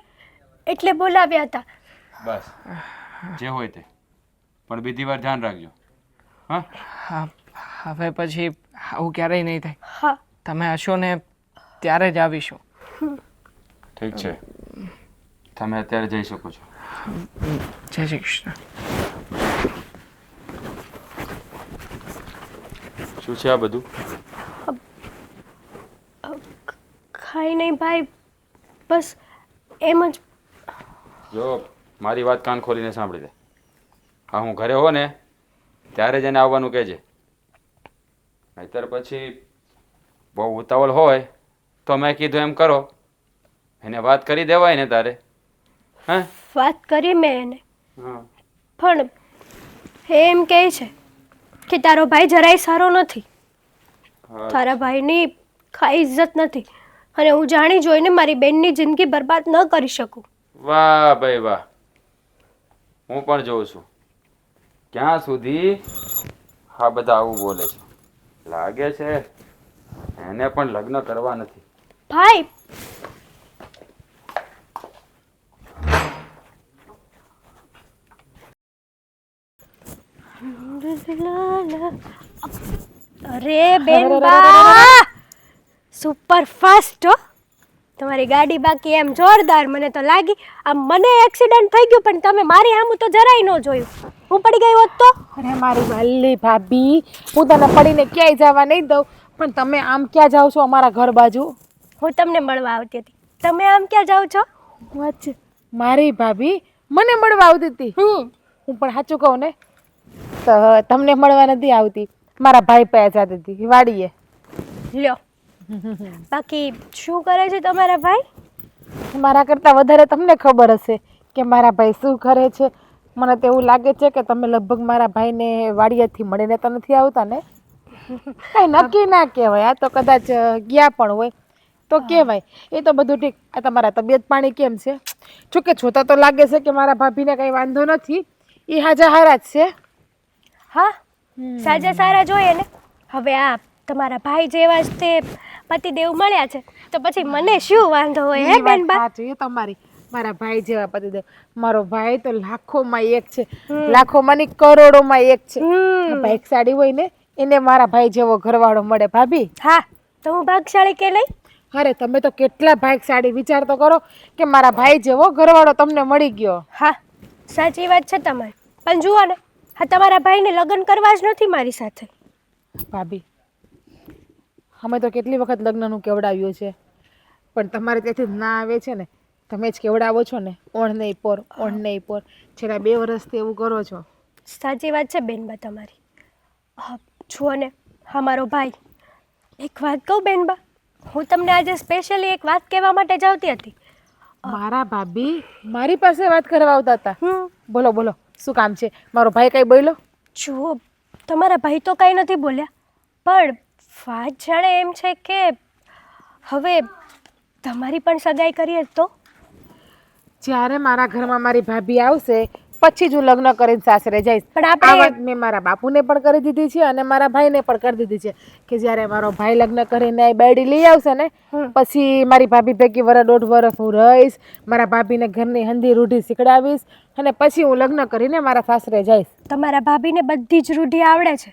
એટલે બોલાવ્યા હતા.
બસ જે હોય તે, પણ બીજી વાર ધ્યાન રાખજો. હા,
હા, હવે પછી આવું ક્યારેય નહીં થાય.
હા,
તમે હશો ને ત્યારે જ આવીશું.
ઠીક છે, તમે અત્યારે જઈ શકો છો.
જય શ્રી કૃષ્ણ.
શું છે આ બધું?
કંઈ નહીં ભાઈ, બસ એમ જ.
જો મારી વાત કાન ખોલીને સાંભળી દે. હા, હું ઘરે હો ને ત્યારે જ એને આવવાનું કહેજે. નહીંતર પછી બહુ ઉતાવળ હોય તો મેં કીધું એમ કરો. એને વાત કરી દેવાય ને તારે. હા
વાત કરી મેં એને,
હા
પણ એ એમ કહે છે કે તારો ભાઈ જરાય સારો નથી, તારા ભાઈની કાંઈ ઇજ્જત નથી, અને હું જાણી જોઈને મારી બેનની જિંદગી બરબાદ ન કરી શકું.
વાહ ભાઈ વાહ, હું પણ જોઉં છું ક્યાં સુધી આ બધા આવું બોલે છે. લાગે છે એને પણ લગ્ન કરવા નથી.
ભાઈ, અરે બેનબા, સુપર ફાસ્ટ હો તમારી ગાડી. બાકી એમ જોરદાર. મને તો લાગી આમ મને એક્સિડન્ટ થઈ ગયું, પણ તમે મારી સામું તો જરાય ન જોયું. હું પડી ગઈ હોત તો?
અરે મારી વાલી ભાભી, હું તને પડીને ક્યાંય જવા નહીં દઉં, પણ તમે આમ ક્યાં જાઓ છો અમારા ઘર બાજુ?
હું તમને મળવા આવતી હતી, તમે આમ ક્યાં જાઓ છો?
વચ્ચે મારી ભાભી મને મળવા આવતી હતી. હું પણ સાચું કહું ને તો તમને મળવા નથી આવતી, મારા ભાઈ પાસે જતી હતી વાડીએ.
લ્યો, બાકી શું કરે છે તમારા ભાઈ?
મારા કરતાં વધારે તમને ખબર હશે કે મારા ભાઈ શું કરે છે. મને તો એવું લાગે છે કે તમે લગભગ મારા ભાઈને વાડીએથી મળીને તો નથી આવતા ને? કઈ નક્કી ના કહેવાય. આ તો કદાચ ગયા પણ હોય તો કહેવાય. એ તો બધું ઠીક. આ તમારા તબિયત પાણી કેમ છે? જોકે જોતા તો લાગે છે કે મારા ભાભીને કઈ વાંધો નથી, એ હાજા હારા જ છે.
હા, સાજા સારા જોઈએ ને. હવે આ તમારા ભાઈ જેવા જ તે પતિદેવ મળ્યા છે તો પછી મને શું વાંધો હોય હે બેનબા?
સાચી તમારી. મારા ભાઈ જેવા પતિદેવ. મારો ભાઈ તો લાખોમાં એક છે, લાખોમાં ની કરોડોમાં એક છે. બાઈક સાડી હોય ને એને મારા ભાઈ જેવો ઘરવાળો મળે ભાભી.
હા, તો હું ભાગશાળી કે નહીં?
અરે તમે તો કેટલા ભાગશાળી. વિચાર તો કરો કે મારા ભાઈ જેવો ઘરવાળો તમને મળી ગયો.
હા, સાચી વાત છે તમારી. પણ જુઓ ને, હા તમારા ભાઈને લગ્ન કરવા જ નથી મારી સાથે.
ભાભી, અમે તો કેટલી વખત લગ્નનું કેવડાવ્યું છે, પણ તમારે ત્યાંથી જ ના આવે છે ને. તમે જ કેવડાવો છો ને, ઓણ નહીં પોર, ઓણ નહીં પોર. છેલ્લા 2 વર્ષથી એવું કરો છો.
સાચી વાત છે બેનબા તમારી. જુઓ ને, હા મારો ભાઈ, એક વાત કહું બેનબા, હું તમને આજે સ્પેશિયલી એક વાત કહેવા માટે જ આવતી હતી.
મારા ભાભી મારી પાસે વાત કરવા આવતા હતા? બોલો બોલો, શું કામ છે? મારો ભાઈ કઈ બોલ્યો?
જુઓ, તમારા ભાઈ તો કાંઈ નથી બોલ્યા, પણ વાત જાણે એમ છે કે હવે તમારી પણ સગાઈ કરીએ તો?
જ્યારે મારા ઘરમાં મારી ભાભી આવશે પછી જ હું લગ્ન કરીને સાસરે જઈશ.
પણ
આ
આપણે
વાત મેં મારા બાપુને પણ કરી દીધી છે અને મારા ભાઈને પણ કરી દીધી છે કે જ્યારે મારો ભાઈ લગ્ન કરીને આ બાયડી લઈ આવશે ને પછી મારી ભાભી ભેગી 1.5 વર્ષ હું રહીશ. મારા ભાભીને ઘરની હંધી રૂઢી શીખડાવીશ અને પછી હું લગ્ન કરીને મારા સાસરે જઈશ.
તમારા ભાભીને બધી જ રૂઢી આવડે છે,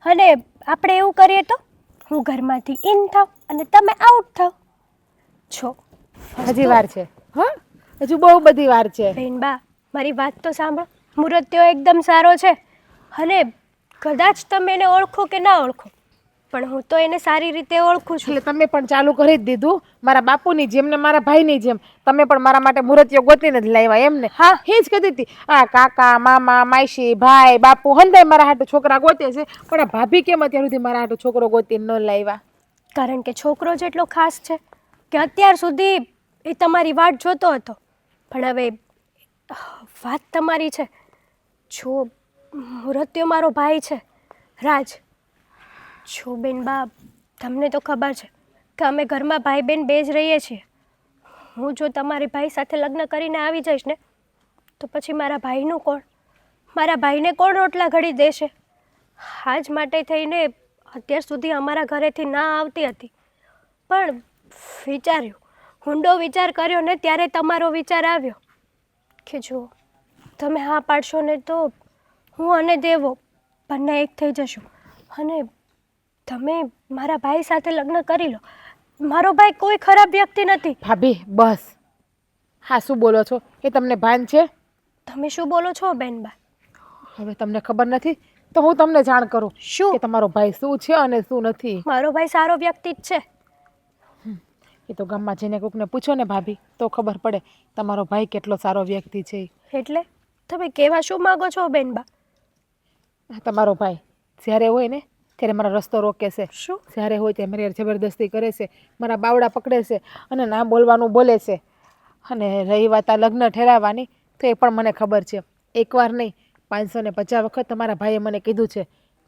અને આપણે એવું કરીએ તો હું ઘરમાંથી ઇન થાવ અને તમે આઉટ થાવ છો.
હજી વાર છે. હા, હજુ બહુ બધી વાર છે.
બેનબા, મારી વાત તો સાંભળો. મુરત્યો એકદમ સારો છે, અને કદાચ તમે એને ઓળખો કે ના ઓળખો, પણ હું તો એને સારી રીતે ઓળખું છું.
એટલે તમે પણ ચાલુ કરી જ દીધું મારા બાપુની જેમ ને મારા ભાઈની જેમ. તમે પણ મારા માટે મુરતિયો ગોતીને જ લાવ્યા એમ ને?
હા,
એ જ કહેતી હતી આ કાકા મામા માસી ભાઈ બાપુ હંધાય મારા હાટુ છોકરા ગોતે છે, પણ આ ભાભી કેમ અત્યાર સુધી મારા હાટુ છોકરો ગોતીને ન લાવ્યા?
કારણ કે છોકરો જેટલો ખાસ છે કે અત્યાર સુધી એ તમારી વાટ જોતો હતો. પણ હવે વાત તમારી છે. જો મુરત્યો મારો ભાઈ છે રાજ. જો બેનબા, તમને તો ખબર છે કે અમે ઘરમાં ભાઈ બહેન બે જ રહીએ છીએ. હું જો તમારી ભાઈ સાથે લગ્ન કરીને આવી જઈશ ને તો પછી મારા ભાઈનું કોણ? મારા ભાઈને કોણ રોટલા ઘડી દેશે? આજ માટે થઈને અત્યાર સુધી અમારા ઘરેથી ના આવતી હતી, પણ વિચાર્યું, ઊંડો વિચાર કર્યો ને ત્યારે તમારો વિચાર આવ્યો કે જો તમે હા પાડશો ને તો હું અને દેવો બંને એક થઈ જશું, અને તમે મારા ભાઈ સાથે લગ્ન કરી લો. મારો ભાઈ કોઈ ખરાબ વ્યક્તિ નથી.
ભાભી બસ, હા શું બોલો છો? એ તમને ભાન છે?
તમે શું બોલો છો બેનબા?
હવે તમને ખબર નથી તો હું તમને જાણ કરું
શું?
કે તમારો ભાઈ શું છે અને શું નથી.
મારો ભાઈ સારો વ્યક્તિ જ છે.
એ તો ગામમાં જઈને કોકને પૂછો ને ભાભી તો ખબર પડે તમારો ભાઈ કેટલો સારો વ્યક્તિ છે ઈ.
એટલે તમે કહેવા શું માગો છો બેનબા?
આ તમારો ભાઈ જ્યારે હોય ને ત્યારે મારો રસ્તો રોકે છે,
શું?
જ્યારે હોય ત્યારે મારી હારે જબરદસ્તી કરે છે, મારા બાવડા પકડે છે અને ના બોલવાનું બોલે છે. અને રહી વાત આ લગ્ન ઠેરાવવાની તો એ પણ મને ખબર છે. એકવાર નહીં 550 વખત તમારા ભાઈએ મને કીધું છે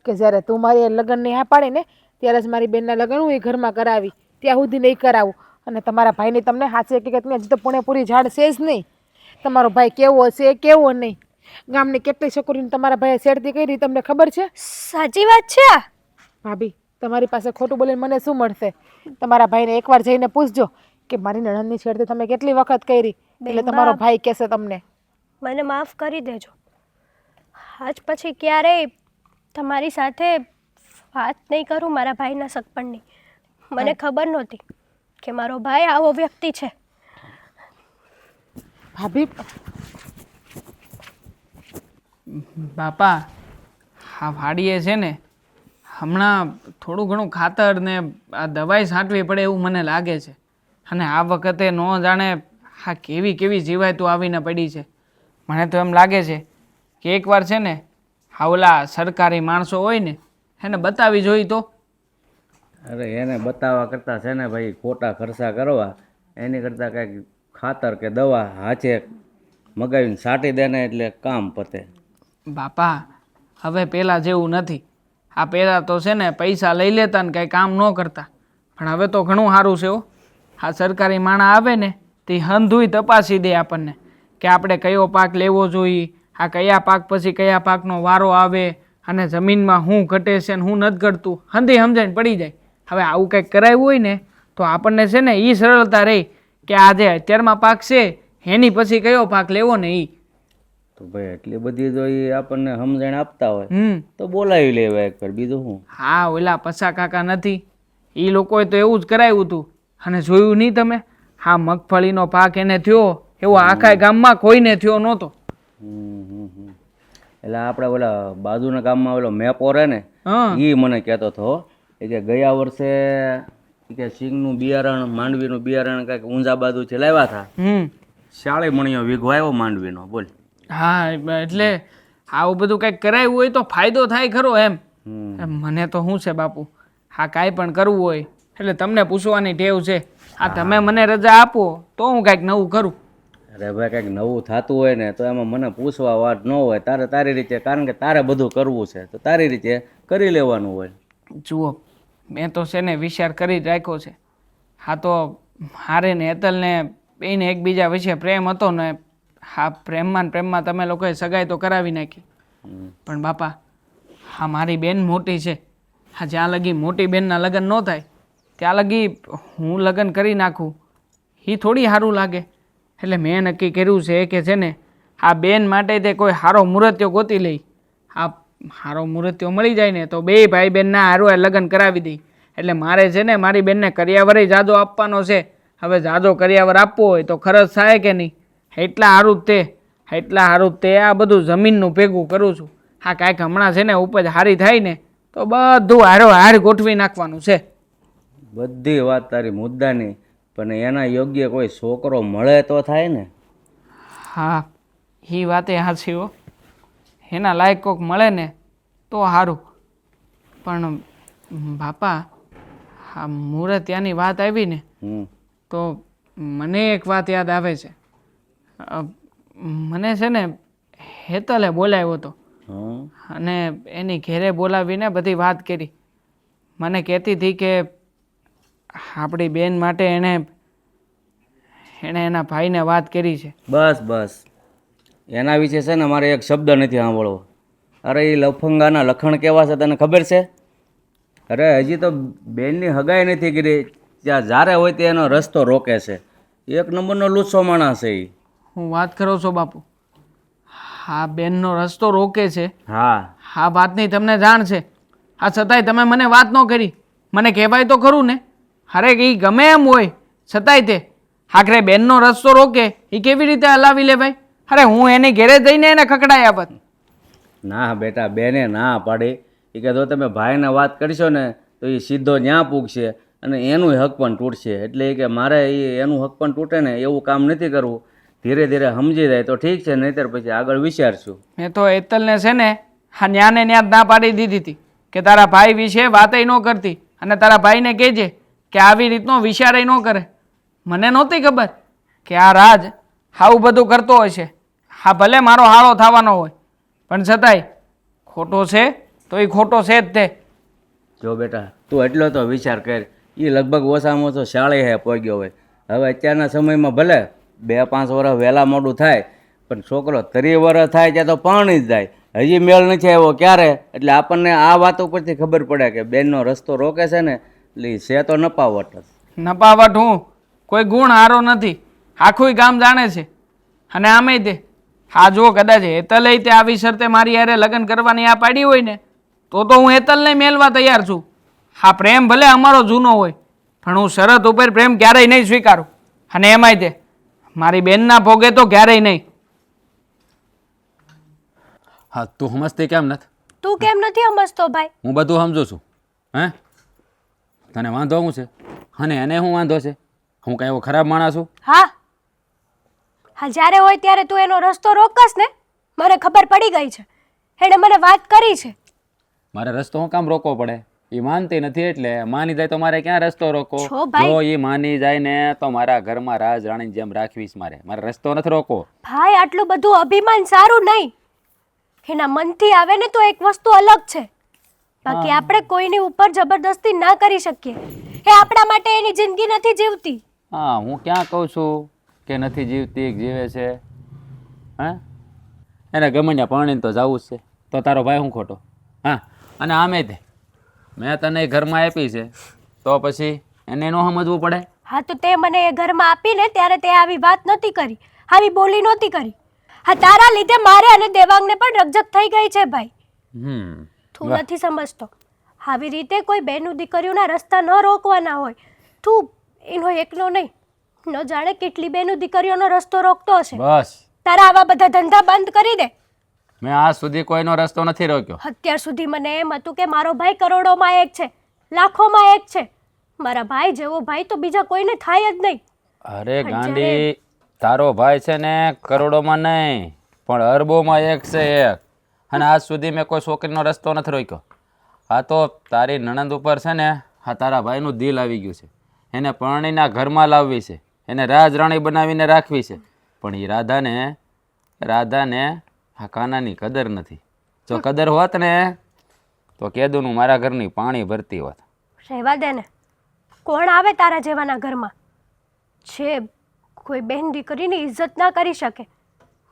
કે જ્યારે તું મારી લગ્નની હા પાડે ને ત્યારે જ મારી બેનના લગ્ન હું એ ઘરમાં કરાવી, ત્યાં સુધી નહીં કરાવું. અને તમારા ભાઈની તમને સાચી હકીકતની હજી તો પૂરેપૂરી જાણ છે જ નહીં. તમારો ભાઈ કેવો છે કેવો નહીં. ગામની કેટલી છોકરીને તમારા ભાઈએ છેડતી કરી તમને ખબર છે?
સાચી વાત છે આ?
ભાભી તમારી પાસે ખોટું બોલીને મને શું મળશે? તમારા ભાઈને એકવાર જઈને પૂછજો કે મારી નણંદની છેડતી તમે કેટલી વખત કરી, એટલે તમારો ભાઈ કહેશે તમને.
મને માફ કરી દેજો. આજ પછી ક્યારેય તમારી સાથે વાત નહીં કરું મારા ભાઈના સગપણની. મને ખબર નહોતી કે મારો ભાઈ આવો વ્યક્તિ છે.
ભાભી
બાપા, આ વાડીએ છે ને હમણાં થોડું ઘણું ખાતર ને આ દવાઈ છાંટવી પડે એવું મને લાગે છે. અને આ વખતે ન જાણે આ કેવી કેવી જીવાતું આવીને પડી છે. મને તો એમ લાગે છે કે એકવાર છે ને આ ઓલા સરકારી માણસો હોય ને એને બતાવી જોઈ તો.
અરે એને બતાવવા કરતાં છે ને ભાઈ ખોટા ખર્ચા કરવા એની કરતાં કાંઈક ખાતર કે દવા હાચે મગાવીને છાંટી દે ને એટલે કામ પતે.
બાપા, હવે પહેલાં જેવું નથી. આ પહેલાં તો છે ને પૈસા લઈ લેતા ને કાંઈ કામ ન કરતા, પણ હવે તો ઘણું સારું છે હો. આ સરકારી માણા આવે ને તે હંધુય તપાસી દે આપણને કે આપણે કયો પાક લેવો જોઈએ, આ કયા પાક પછી કયા પાકનો વારો આવે અને જમીનમાં શું ઘટે છે ને શું નથી ઘટતું હંધી સમજાઈને પડી જાય. હવે આવું કંઈક કરાવ્યું હોય ને તો આપણને છે ને એ સરળતા રહી કે આ જે અત્યારમાં પાક છે એની પછી કયો પાક લેવો ને એ.
તો ભાઈ એટલી બધી જો એ આપણને સમજણ આપતા હોય તો બોલાવી લેવા એકવાર, બીજું શું.
હા, ઓલા પસા કાકા નથી, એ લોકોએ તો એવું જ કરાવ્યું હતું. અને જોયું નહીં તમે, હા મગફળીનો પાક એને થયો એવો આખા ગામમાં કોઈને થયો નહોતો.
એટલે આપણે ઓલા બાજુના ગામમાં ઓલો મેપો રહે ને
હા
એ મને કહેતો હતો એ કે ગયા વર્ષે કે સિંગનું બિયારણ માંડવીનું બિયારણ કાંઈક ઊંઝા બાજુથી લાવ્યા હતા, 40 મણીનો વીઘો આવ્યો માંડવીનો. બોલ.
હા, એટલે આવું બધું કંઈક કરાવ્યું હોય તો ફાયદો થાય ખરો એમ. મને તો શું છે બાપુ, હા કાંઈ પણ કરવું હોય એટલે તમને પૂછવાની ટેવ છે. આ તમે મને રજા આપો તો હું કાંઈક નવું કરું.
અરે ભાઈ કાંઈક નવું થતું હોય ને તો એમાં મને પૂછવા વાત ન હોય. તારે તારી રીતે, કારણ કે તારે બધું કરવું છે તો તારી રીતે કરી લેવાનું હોય.
જુઓ, મેં તો છે ને વિચાર કરી જ રાખ્યો છે. હા તો મારે ને હેતલને બેને એકબીજા વિશે પ્રેમ હતો ને હા પ્રેમમાં ને પ્રેમમાં તમે લોકોએ સગાઈ તો કરાવી નાખી. પણ બાપા, હા મારી બેન મોટી છે. હા જ્યાં લગી મોટી બેનના લગ્ન ન થાય ત્યાં લગી હું લગ્ન કરી નાખું એ થોડી સારું લાગે. એટલે મેં નક્કી કર્યું છે કે છે ને આ બેન માટે તે કોઈ સારો મુહૂર્ત્યો ગોતી લઈ. આ સારો મુહૂર્ત્યો મળી જાય ને તો બે ભાઈ બહેનના હારું લગ્ન કરાવી દઈ. એટલે મારે છે ને મારી બેનને કરિયાવરે જાજો આપવાનો છે. હવે જાજો કરિયાવર આપવો હોય તો ખર્ચ થાય કે નહીં, એટલા સારું તે આ બધું જમીનનું ભેગું કરું છું. હા કાંઈક હમણાં છે ને ઉપજ સારી થાય ને તો બધું હાર ગોઠવી નાખવાનું છે.
બધી વાત તારી મુદ્દાની, પણ એના યોગ્ય કોઈ છોકરો મળે તો થાય ને.
હા એ વાતે સાચી હો, એના લાયક કોક મળે ને તો સારું. પણ બાપા, આ મુહૂર્ત્યાની વાત આવી ને તો મને એક વાત યાદ આવે છે. મને છે ને હેતલે બોલાવ્યો હતો અને એની ઘેરે બોલાવીને બધી વાત કરી. મને કહેતી હતી કે આપણી બેન માટે એણે એના ભાઈને વાત કરી છે.
બસ એના વિશે છે ને મારે એક શબ્દ નથી સાંભળવો. અરે એ લફંગાના લખણ કેવા છે તને ખબર છે? અરે હજી તો બેનની હગાઈ નથી કરી, ત્યાં જ્યારે હોય તે એનો રસ્તો રોકે છે. એક નંબરનો લુચ્છો માણસ છે એ.
હું વાત કરો છો બાપુ? હા બેનનો રસ્તો રોકે છે?
હા
આ વાતની તમને જાણ છે? આ છતાંય તમે મને વાત ન કરી. મને કહેવાય તો ખરું ને. અરે એ ગમે એમ હોય છતાંય તે આખરે બેનનો રસ્તો રોકે એ કેવી રીતે હલાવી લે ભાઈ? અરે હું એની ઘેરે જઈને એને ખકડાયા પત.
ના બેટા, બેને ના પાડી. એ કે જો તમે ભાઈને વાત કરશો ને તો એ સીધો ન્યા પૂગશે અને એનું હક પણ તૂટશે. એટલે કે મારે એનું હક પણ તૂટે ને એવું કામ નથી કરવું. ધીરે ધીરે સમજી જાય તો ઠીક છે, નહીંતર પછી આગળ વિચારશું.
મેં તો હેતલને છે ને હા ન્યાને ન્યા જ ના પાડી દીધી હતી કે તારા ભાઈ વિશે વાતય ન કરતી અને તારા ભાઈને કહેજે કે આવી રીતનો વિચારય ન કરે. મને નહોતી ખબર કે આ રાજ આવું બધું કરતો હોય છે. હા ભલે મારો હાળો થવાનો હોય પણ છતાંય ખોટો છે તો એ ખોટો છે જ તે.
જો બેટા તું એટલો તો વિચાર કર. એ લગભગ ઓછામાં ઓછો શાળે હે પહોંચ્યો હોય. હવે અત્યારના સમયમાં ભલે 2-5 વર્ષ વહેલા મોડું થાય પણ છોકરો 30 વર્ષ થાય ત્યાં તો પરણી જ જાય. હજી મેળ નથી આવ્યો ક્યારે. એટલે આપણને આ વાતો પરથી ખબર પડે કે બેનનો રસ્તો રોકે છે ને એટલે છે તો નપાવટ જ.
નપાવટ હું કોઈ ગુણ હારો નથી, આખું ગામ જાણે છે. અને આમેય તે હા જો કદાચ હેતલે તે આવી શરતે મારી હારે લગ્ન કરવાની આ પાડી હોય ને તો હું હેતલને મેલવા તૈયાર છું. હા પ્રેમ ભલે અમારો જૂનો હોય પણ હું શરત ઉપર પ્રેમ ક્યારેય નહીં સ્વીકારું. અને એમાંય તે મારી બેનના ભોગે તો ક્યારેય નહીં.
હા તું સમજતી કેમ નથી?
તું કેમ નથી સમજતો ભાઈ?
હું બધું સમજુ છું. હે તને વાંધો શું છે? અને એને શું વાંધો છે? હું કાંઈ એવો ખરાબ માણસ છું?
હા હા, જ્યારે હોય ત્યારે તું એનો રસ્તો રોકસ ને. મને ખબર પડી ગઈ છે, એણે મને વાત કરી છે.
મારે રસ્તો શું કામ રોકવો પડે? એ માનતી નથી એટલે માની જાય તો મારે ક્યાં રસ્તો રોકો?
છો ભાઈ.
જો એ માની જાય ને તો મારા ઘરમાં રાજ રાણીની જેમ રાખવીશ. મારે રસ્તો નથી રોકવો.
ભાઈ આટલું બધું અભિમાન સારું નહીં. એના મનથી આવે ને તો એક વસ્તુ અલગ છે, બાકી આપણે કોઈની ઉપર જબરદસ્તી ના કરી શકીએ. એ આપણા માટે એની જિંદગી નથી જીવતી.
હા હું ક્યાં કહું છું કે નથી જીવતી, જીવે છે. હે એને ગમે ત્યાં પરણીને તો જવું જ છે. તો તારો ભાઈ શું ખોટો? હા અને આમે તે મેં તને ઘરમાં આપી છે તો પછી એને ન સમજવું પડે?
હા તો તે મને એ ઘરમાં આપીને ત્યારે તે આવી વાત નહોતી કરી, આવી બોલી નહોતી કરી. હા તારા લીધે મારે અને દેવાંગને પણ રકઝક થઈ ગઈ છે ભાઈ. તું નથી સમજતો. આવી રીતે કોઈ બેનું દીકરીઓના રસ્તા ન રોકવાના હોય. તું એનો એકનો નહીં, ન જાણે કેટલી બેનું દીકરીઓનો રસ્તો રોકતો હશે.
બસ
તારા આવા બધા ધંધા બંધ કરી દે.
મેં આજ સુધી કોઈનો રસ્તો નથી રોક્યો.
અત્યાર સુધી મને એમ હતું કે મારો ભાઈ કરોડોમાં એક છે, લાખોમાં એક છે. મારા ભાઈ જેવો ભાઈ તો બીજા કોઈને થાય જ નહીં.
અરે ગાંડી, તારો ભાઈ છે ને કરોડોમાં નહીં પણ અરબોમાં એક છે, એક. અને આજ સુધી મેં કોઈ છોકરીનો રસ્તો નથી રોક્યો. હા તો તારી નણંદ ઉપર છે ને હા તારા ભાઈનું દિલ આવી ગયું છે. એને પરણીના ઘરમાં લાવવી છે, એને રાજરાણી બનાવીને રાખવી છે. પણ એ રાધાને આ કાનાની કદર નથી. જો કદર હોત ને તો કેદુનું મારા ઘરની પાણી ભરતી હોત.
રહેવા દે ને. કોણ આવે તારા જેવાના ઘરમાં જે કોઈ બહેન દીકરીની ઇજ્જત ના કરી શકે?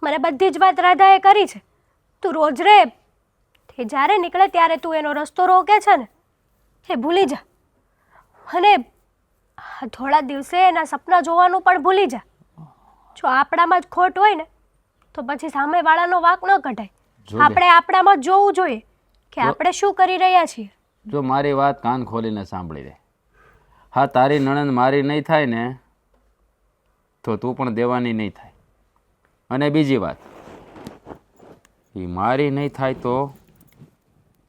મને બધી જ વાત રાધાએ કરી છે. તું રોજ રે તે જ્યારે નીકળે ત્યારે તું એનો રસ્તો રોકે છે ને એ ભૂલી જા. અને થોડા દિવસે એના સપના જોવાનું પણ ભૂલી જા. જો આપણામાં જ ખોટ હોય ને તો પછી સામેવાળાનો વાંક ન કઢાય. આપણે આપણામાં જોવું જોઈએ કે આપણે શું કરી રહ્યા છીએ.
જો મારી વાત કાન ખોલીને સાંભળી દે. હા તારી નણંદ મારી નહીં થાય ને તો તું પણ દેવાની નહીં થાય. અને બીજી વાત, એ મારી નહીં થાય તો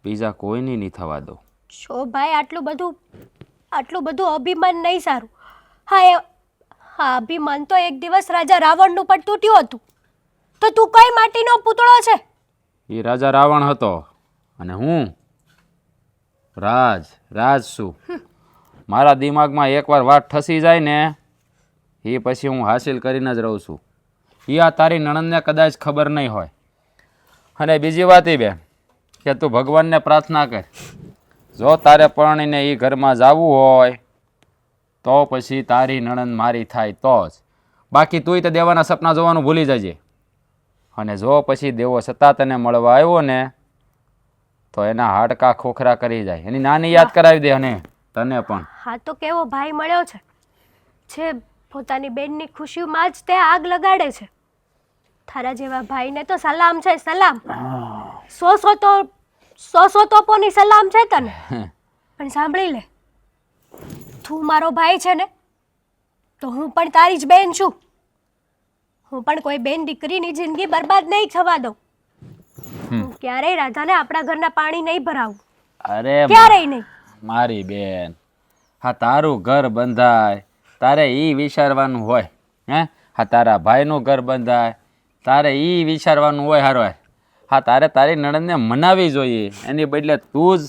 બીજા કોઈની નહીં થવા દો.
છો ભાઈ આટલું બધું અભિમાન નહીં સારું. હા અભિમાન તો એક દિવસ રાજા રાવણનું પણ તૂટ્યું હતું. તો તું કઈ માટીનો પૂતળો છે?
એ રાજા રાવણ હતો અને હું રાજ છું. મારા દિમાગમાં એકવાર વાત ઠસી જાય ને એ પછી હું હાસિલ કરીને જ રહું છું. એ આ તારી નણંદને કદાચ ખબર નહીં હોય. અને બીજી વાત એ બેન કે તું ભગવાનને પ્રાર્થના કર, જો તારે પરણીને એ ઘરમાં જવું હોય તો પછી તારી નણંદ મારી થાય તો જ. બાકી તુંય તો દેવાના સપના જોવાનું ભૂલી જજે. અને જો પછી દેવો છતાં તને મળવા આવ્યો ને તો એના હાડકા ખોખરા કરી જાય. એની નાની યાદ કરાવી દે અને તને પણ.
હા તો કેવો ભાઈ મળ્યો છે જે પોતાની બેનની ખુશીમાં જ તે આગ લગાડે છે. તારા જેવા ભાઈને તો સલામ છે, સલામ. 100 તોપોની સલામ છે તને. પણ સાંભળી લે, તું મારો ભાઈ છે ને તો હું પણ તારી જ બેન છું. હું પણ કોઈ બેન દીકરીની જિંદગી બરબાદ નહીં થવા દઉં. હું ક્યારેય રાધાને આપણા ઘરના પાણી નહીં ભરાવું.
અરે
ક્યારેય નહીં.
મારી બેન હા તારું ઘર બંધાય તારે એ વિચારવાનું હોય. હા તારા ભાઈનું ઘર બંધાય તારે એ વિચારવાનું હોય. હારો હા તારે તારી નણંદને મનાવી જોઈએ. એની બદલે તું જ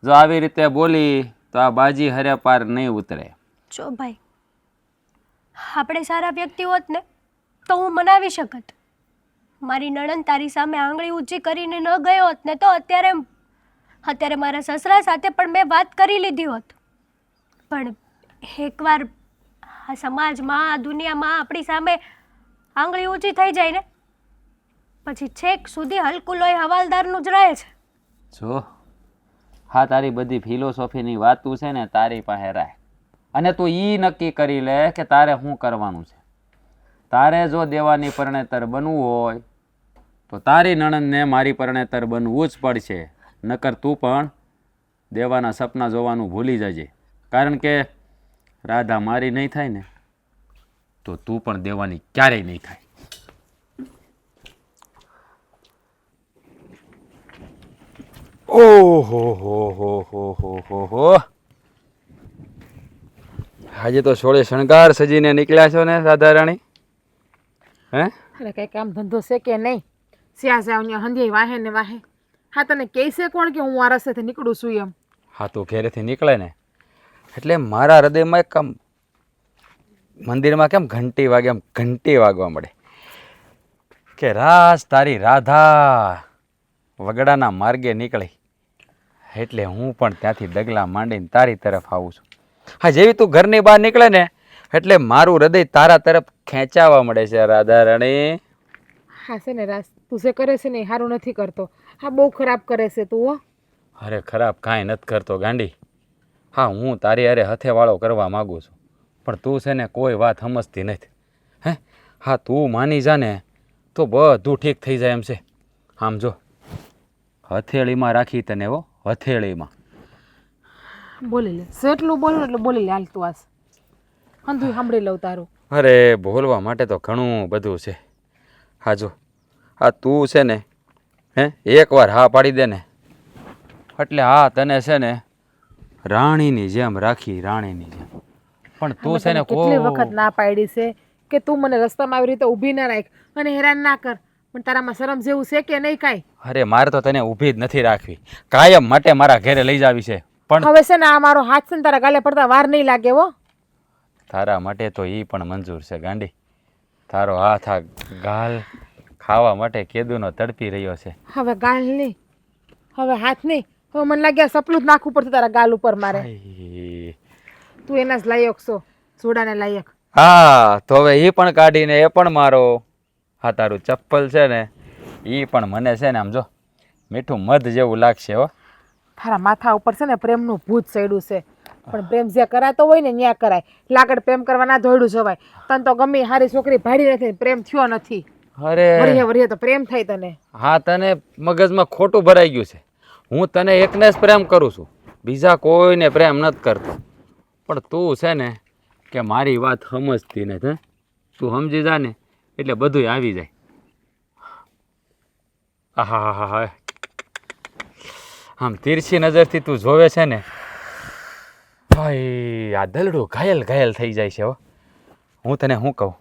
જો આવી રીતે બોલી તો આ બાજી હરે પાર નહીં ઉતરે.
જો ભાઈ, આપણે સારા વ્યક્તિ હોત ને તો હું મનાવી શકત. મારી નણંદ તારી સામે આંગળી ઊંચી કરીને ન ગયો હોત ને તો અત્યારે મારા સસરા સાથે પણ મેં વાત કરી લીધી હોત. પણ એકવાર આ સમાજમાં આ દુનિયામાં આપણી સામે આંગળી ઊંચી થઈ જાય ને પછી છેક સુધી હલકું લોહી હવાલદારનું જ રહે છે.
જો હા તારી બધી ફિલોસોફીની વાતું છે ને તારી પાસે રાખ અને તું એ નક્કી કરી લે કે તારે શું કરવાનું છે. તારે જો દેવાની પરણેતર બનવું હોય તો તારી નણંદને મારી પરણેતર બનવું જ પડશે. નકર તું પણ દેવાના સપના જોવાનું ભૂલી જજે. કારણ કે રાધા મારી નહીં થાય ને તો તું પણ દેવાની ક્યારેય નહીં થાય. ઓહો હો હો હો હો હો હો આજે તો સોળે શણગાર સજીને નીકળ્યા છો ને રાધા રાણી. હે
અરે કંઈ કામ ધંધો છે કે નહીં? સ્યા જાવ ને હંધે વાહે ને વાહે. હા તને કહે છે કોણ કે હું આ રસ્તેથી નીકળું છું એમ?
હા તું ઘેરેથી નીકળે ને એટલે મારા હૃદયમાં એક આમ મંદિરમાં કેમ ઘંટી વાગે એમ ઘંટી વાગવા મળે કે રાસ તારી રાધા વગડાના માર્ગે નીકળી. એટલે હું પણ ત્યાંથી ડગલા માંડીને તારી તરફ આવું છું. હા જેવી તું ઘરની બહાર નીકળે ને એટલે મારું હૃદય તારા તરફ ખેંચાવા મળે છે રાધા રાણી.
હા છે ને રાસ, તું જે કરે છે ને એ સારું નથી કરતો. હા બહુ ખરાબ કરે છે તું હો.
અરે ખરાબ કાંઈ નથી કરતો ગાંડી. હા હું તારી અરે હથેવાળો કરવા માગું છું પણ તું છે ને કોઈ વાત સમજતી નથી. હે હા તું માની જા ને તો બધું ઠીક થઈ જાય એમ છે. આમ જો હથેળીમાં રાખી તને હો, હથેળીમાં.
બોલી લે, જેટલું બોલું એટલું બોલી લે. હાલ તું આસ હંધું સાંભળી લઉં તારું.
અરે બોલવા માટે તો ઘણું બધું છે. હા જો હા તું છે ને એકવાર હા પાડી દે ને એટલે હા તને છે ને રાણીની જેમ રાખી, રાણીની જેમ. પણ તું છે ને
કેટલી વખત ના પાડી છે કે તું મને રસ્તામાં આવી રીતે ઊભી ના રાખ અને હેરાન ના કર. પણ તારામાં શરમ જેવું છે કે નહીં કાંઈ?
અરે મારે તો તને ઊભી જ નથી રાખવી, કાયમ માટે મારા ઘરે લઈ જાવી છે. પણ
હવે છે ને આ મારો હાથ છે ને તારા ગાલે પડતા વાર નહીં લાગે હો.
તારા માટે તો એ પણ મંજૂર છે ગાંડી. તારો હાથ આ ગાલ ખાવા માટે કેદુનો તડપી રહ્યો છે.
હવે ગાલ નહીં, હવે હાથ નહીં, હવે મને લાગે સપલું જ નાખવું પડશે તારા ગાલ ઉપર મારે.
આઈ.
તું એના જ લાયક છો, જોડાને લાયક.
હા તો હવે એ પણ કાઢીને એ પણ મારો. હા તારું ચપ્પલ છે ને એ પણ મને છે ને આમ જો મીઠું મધ જેવું લાગશે હો.
તારા માથા ઉપર છે ને પ્રેમનું ભૂત ચડ્યું છે. પણ પ્રેમ જે કરાતો હોય ને ન્યા કરાય. લાકડ પ્રેમ કરવા ના દોડ્યું જવાય. તને તો ગમે હારી છોકરી ભાડી નથી, પ્રેમ થયો નથી.
અરે
વરિયે વરિયે તો પ્રેમ થાય તને.
હા તને મગજમાં ખોટું ભરાઈ ગયું છે. હું તને એકને જ પ્રેમ કરું છું, બીજા કોઈને પ્રેમ નથી કરતો. પણ તું છે ને કે મારી વાત સમજતી નથી. તું સમજી જા ને એટલે બધું આવી જાય. હા હા હા આમ તીરછી નજરથી તું જોવે છે ને ભાઈ આ દલડું ઘાયલ ઘાયલ થઈ જાય છે હો. હું તને શું કહું,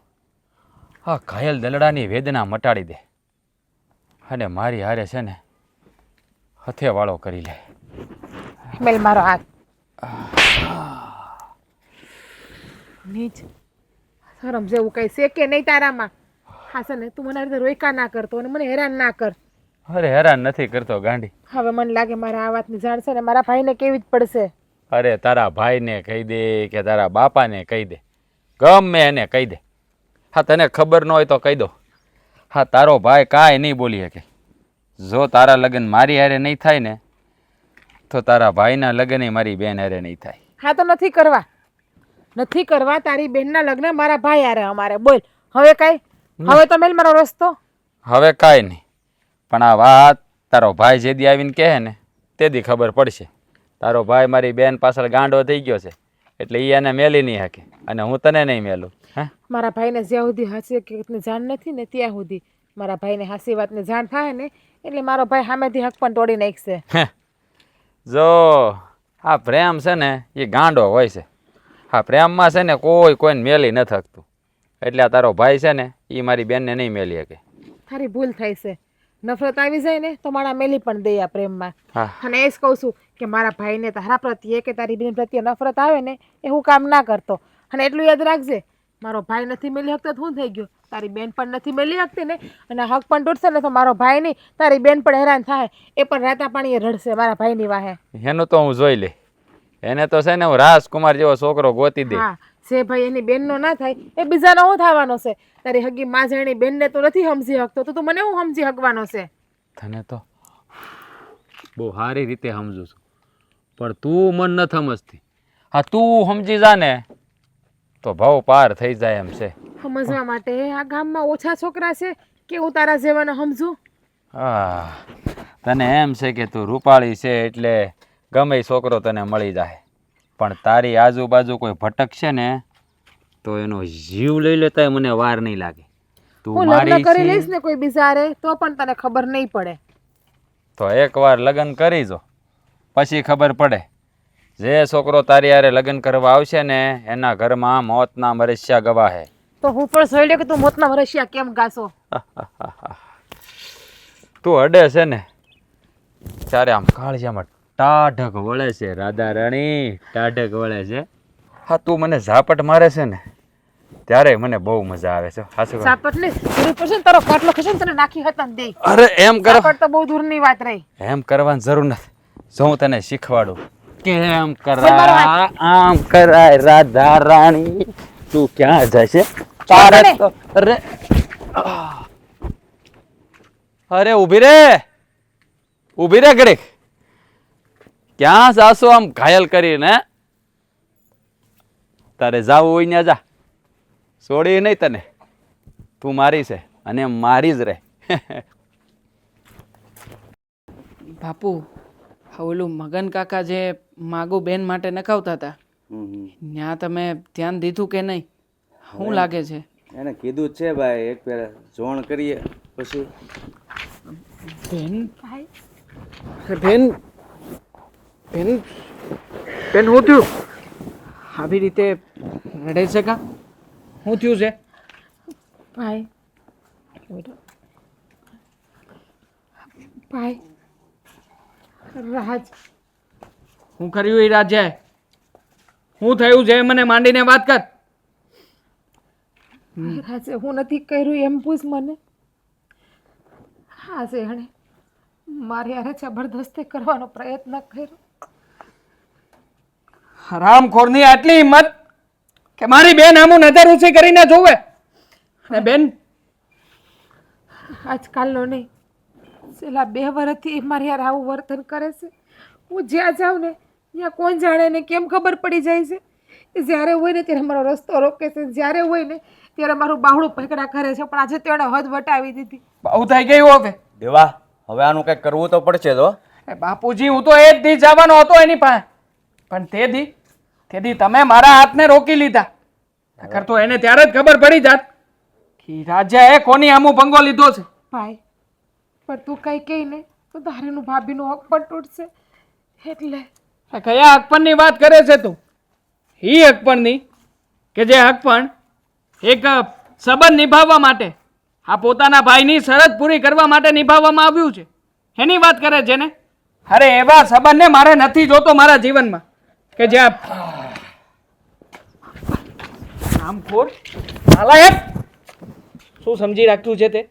આ ઘાયલ દલડાની વેદના મટાડી દે અને મારી હારે છે ને હથેવાળો કરી લે.
મેલ મારો હાથ. નીચ શરમ જેવું કઈ છે કે નહીં તારામાં? હા છે ને તું મને રીતે રોયકા ના કરતો અને મને હેરાન ના કર.
અરે હેરાન નથી કરતો ગાંડી.
હવે મને લાગે મારા આ વાતની જાણ છે ને મારા ભાઈને કેવી જ પડશે.
અરે તારા ભાઈને કહી દે કે તારા બાપાને કહી દે, ગમે એને કહી દે. હા તને ખબર ન હોય તો કહી દો. હા તારો ભાઈ કાંઈ નહીં બોલી શકે. જો તારા લગ્ન મારી હારે નહીં થાય ને તો તારા ભાઈના લગ્ન મારી બેન હારે નહીં થાય.
હા તો નથી કરવા, નથી કરવા. તારી બહેનના લગ્ન મારા ભાઈ હારે અમારે. બોલ હવે કાંઈ? હવે તો મેલ મારો રસ્તો.
હવે કાંઈ નહીં, પણ આ વાત તારો ભાઈ જે દી આવીને કહે ને તે દી ખબર પડશે. તારો ભાઈ મારી બેન પાછળ ગાંડો થઈ ગયો છે એટલે એ એને મેલી નહીં શકે અને હું તને નહીં મેલું. હે
મારા ભાઈને જ્યાં સુધી હાસી હકીકતની જાણ નથી ને ત્યાં સુધી મારા ભાઈને હાસી વાતની જાણ થાય ને એટલે મારો ભાઈ સામેથી હક પણ તોડી નાખશે.
જો આ પ્રેમ છે ને એ ગાંડો હોય છે. હા પ્રેમમાં છે ને કોઈને મેલી ન થકતું, એટલે આ તારો ભાઈ છે ને એ મારી બેનને નહીં મેલી શકે.
તારી ભૂલ થાય છે. નફરત આવી જાય ને તો મારા મેલી પણ દે આ પ્રેમમાં.
હા
અને એ જ કહું છું કે મારા ભાઈને તારા પ્રત્યે કે તારી બેન પ્રત્યે નફરત આવે ને એ હું કામ ના કરતો. અને એટલું યાદ રાખજે, મારો ભાઈ નથી મેલી શકતો તો શું થઈ ગયું, તારી બેન પણ નથી મેલી શકતી ને, અને હક પણ તૂટશે ને તો મારો ભાઈ નહીં તારી બેન પણ હેરાન થાય, એ પણ રાતા પાણીએ રડશે મારા ભાઈની વાહે.
એનું તો હું જોઈ લે, એને તો છે ને હું રાજકુમાર જેવો છોકરો ગોતી દે.
હા, જે ભાઈ એની બેનનો ના થાય એ બીજાનો શું થવાનો છે? તારી હગી માં જાણી બેનને તો નથી સમજી શકતો, તો તું મને હું સમજી શકવાનો છે?
તને તો બહુ સારી રીતે સમજુ છું, પણ તું મન ન સમજતી. હા તું સમજી જા ને તો ભાવ પાર થઈ જાય એમ છે.
સમજવા માટે આ ગામમાં ઓછા છોકરા છે કે હું તારા જેવાને સમજું?
હા તને એમ છે કે તું રૂપાળી છે એટલે ગમે એ છોકરો તને મળી જાય, પણ તારી આજુબાજુ કોઈ ભટકશે ને તો એનો જીવ લઈ લેતા મને વાર નહીં લાગે. તું
હું લગ્ન કરી
છે
લઈશ ને કોઈ બીજા હારે તો પણ તને ખબર નહીં પડે.
તો એકવાર લગ્ન કરી જો, પછી ખબર પડે. જે છોકરો તારી હારે લગ્ન કરવા આવશે ને એના ઘરમાં મોતના મરસ્યા ગવાહે.
તો હું પણ જોઈ લે કે તું મોતના વરસિયા કેમ ગાશો.
તું અડે છે ને ત્યારે આમ કાળજામાં ટાઢક વળે છે રાધા રાણી, ટાઢક વળે છે. હા તું મને ઝાપટ મારે છે ને ત્યારે મને બહુ મજા આવે છે. હાચું કહું.
સાપટ ને જરૂર પડશે ને તારો પાટલો ખસે ને તને નાખી હતા ને દે.
અરે એમ કર,
સાપટ તો બહુ દૂરની વાત રહી.
એમ કરવાની જરૂર નથી. જો હું તને શીખવાડું કેમ
મારો
કરાય, આમ કરાય રાધા રાણી. તું ક્યાં જશે? તારે
મને.
તો અરે ઊભી રે, ઊભી રે ઘડીક. ક્યાં જાશો આમ ઘાયલ કરીને? તારે જાવું હોય ને જા, છોડી નહીં તને. તું મારી છે અને મારી જ રહે.
બાપુ, હા ઓલું મગન કાકા જે માગુ બેન માટે નખાવતા હતા, ત્યાં તમે ધ્યાન દીધું કે નહીં? શું લાગે છે?
એને કીધું જ છે ભાઈ, એક પેલા જોણ કરીએ પછી.
બેન
ભાઈ
બેન બેન બેન શું થયું? આવી રીતે રડે છે કા? શું થયું છે?
ભાઈ ભાઈ રાજ
હું કર્યું એ રાજ્યાએ? શું થયું છે મને માંડીને વાત કર.
રાજે હું નથી કર્યું એમ પૂછ મને. હા છે એણે મારી હારે જબરદસ્તી કરવાનો પ્રયત્ન કર્યો.
હરામખોરની આટલી હિંમત કે મારી બેન આમું નજર ઊંચી કરીને જોવે. અને બેન
આજકાલનો નહીં, છેલ્લા 2 વર્ષથી મારી હારે આવું વર્તન કરે છે. હું જ્યાં જાઉં ને ત્યાં કોણ જાણે ને કેમ ખબર પડી જાય છે. એ જ્યારે હોય ને ત્યારે મારો રસ્તો રોકે છે, જ્યારે હોય ને ત્યારે મારું બાવડું પકડા કરે છે. પણ આજે તેણે હદ વટાવી દીધી.
બહુ થઈ ગયું હવે.
દેવા, હવે આનું કંઈક કરવું તો પડશે તો.
એ બાપુજી, હું તો એ જ દી જવાનો હતો એની પાસે, પણ તે દી તમે મારા હાથને રોકી લીધા. નકર તો એને ત્યારે જ ખબર પડી જાત કે રાજાએ કોની આમું ભંગો લીધો છે.
ભાઈ પણ તું કઈ કહી ને તો તારેનું ભાભીનું હક પણ તૂટશે. એટલે
આ કયા હકપણની વાત કરે છે તું? ઈ હકપણની કે જે હકપણ એક સંબંધ નિભાવવા માટે, આ પોતાના ભાઈની શરત પૂરી કરવા માટે નિભાવવામાં આવ્યું છે, એની વાત કરે છે ને? અરે એવા સંબંધને મારે નથી જોતો મારા જીવનમાં કે જ્યાં નામખોર નાલાયક. શું સમજી રાખ્યું છે તે?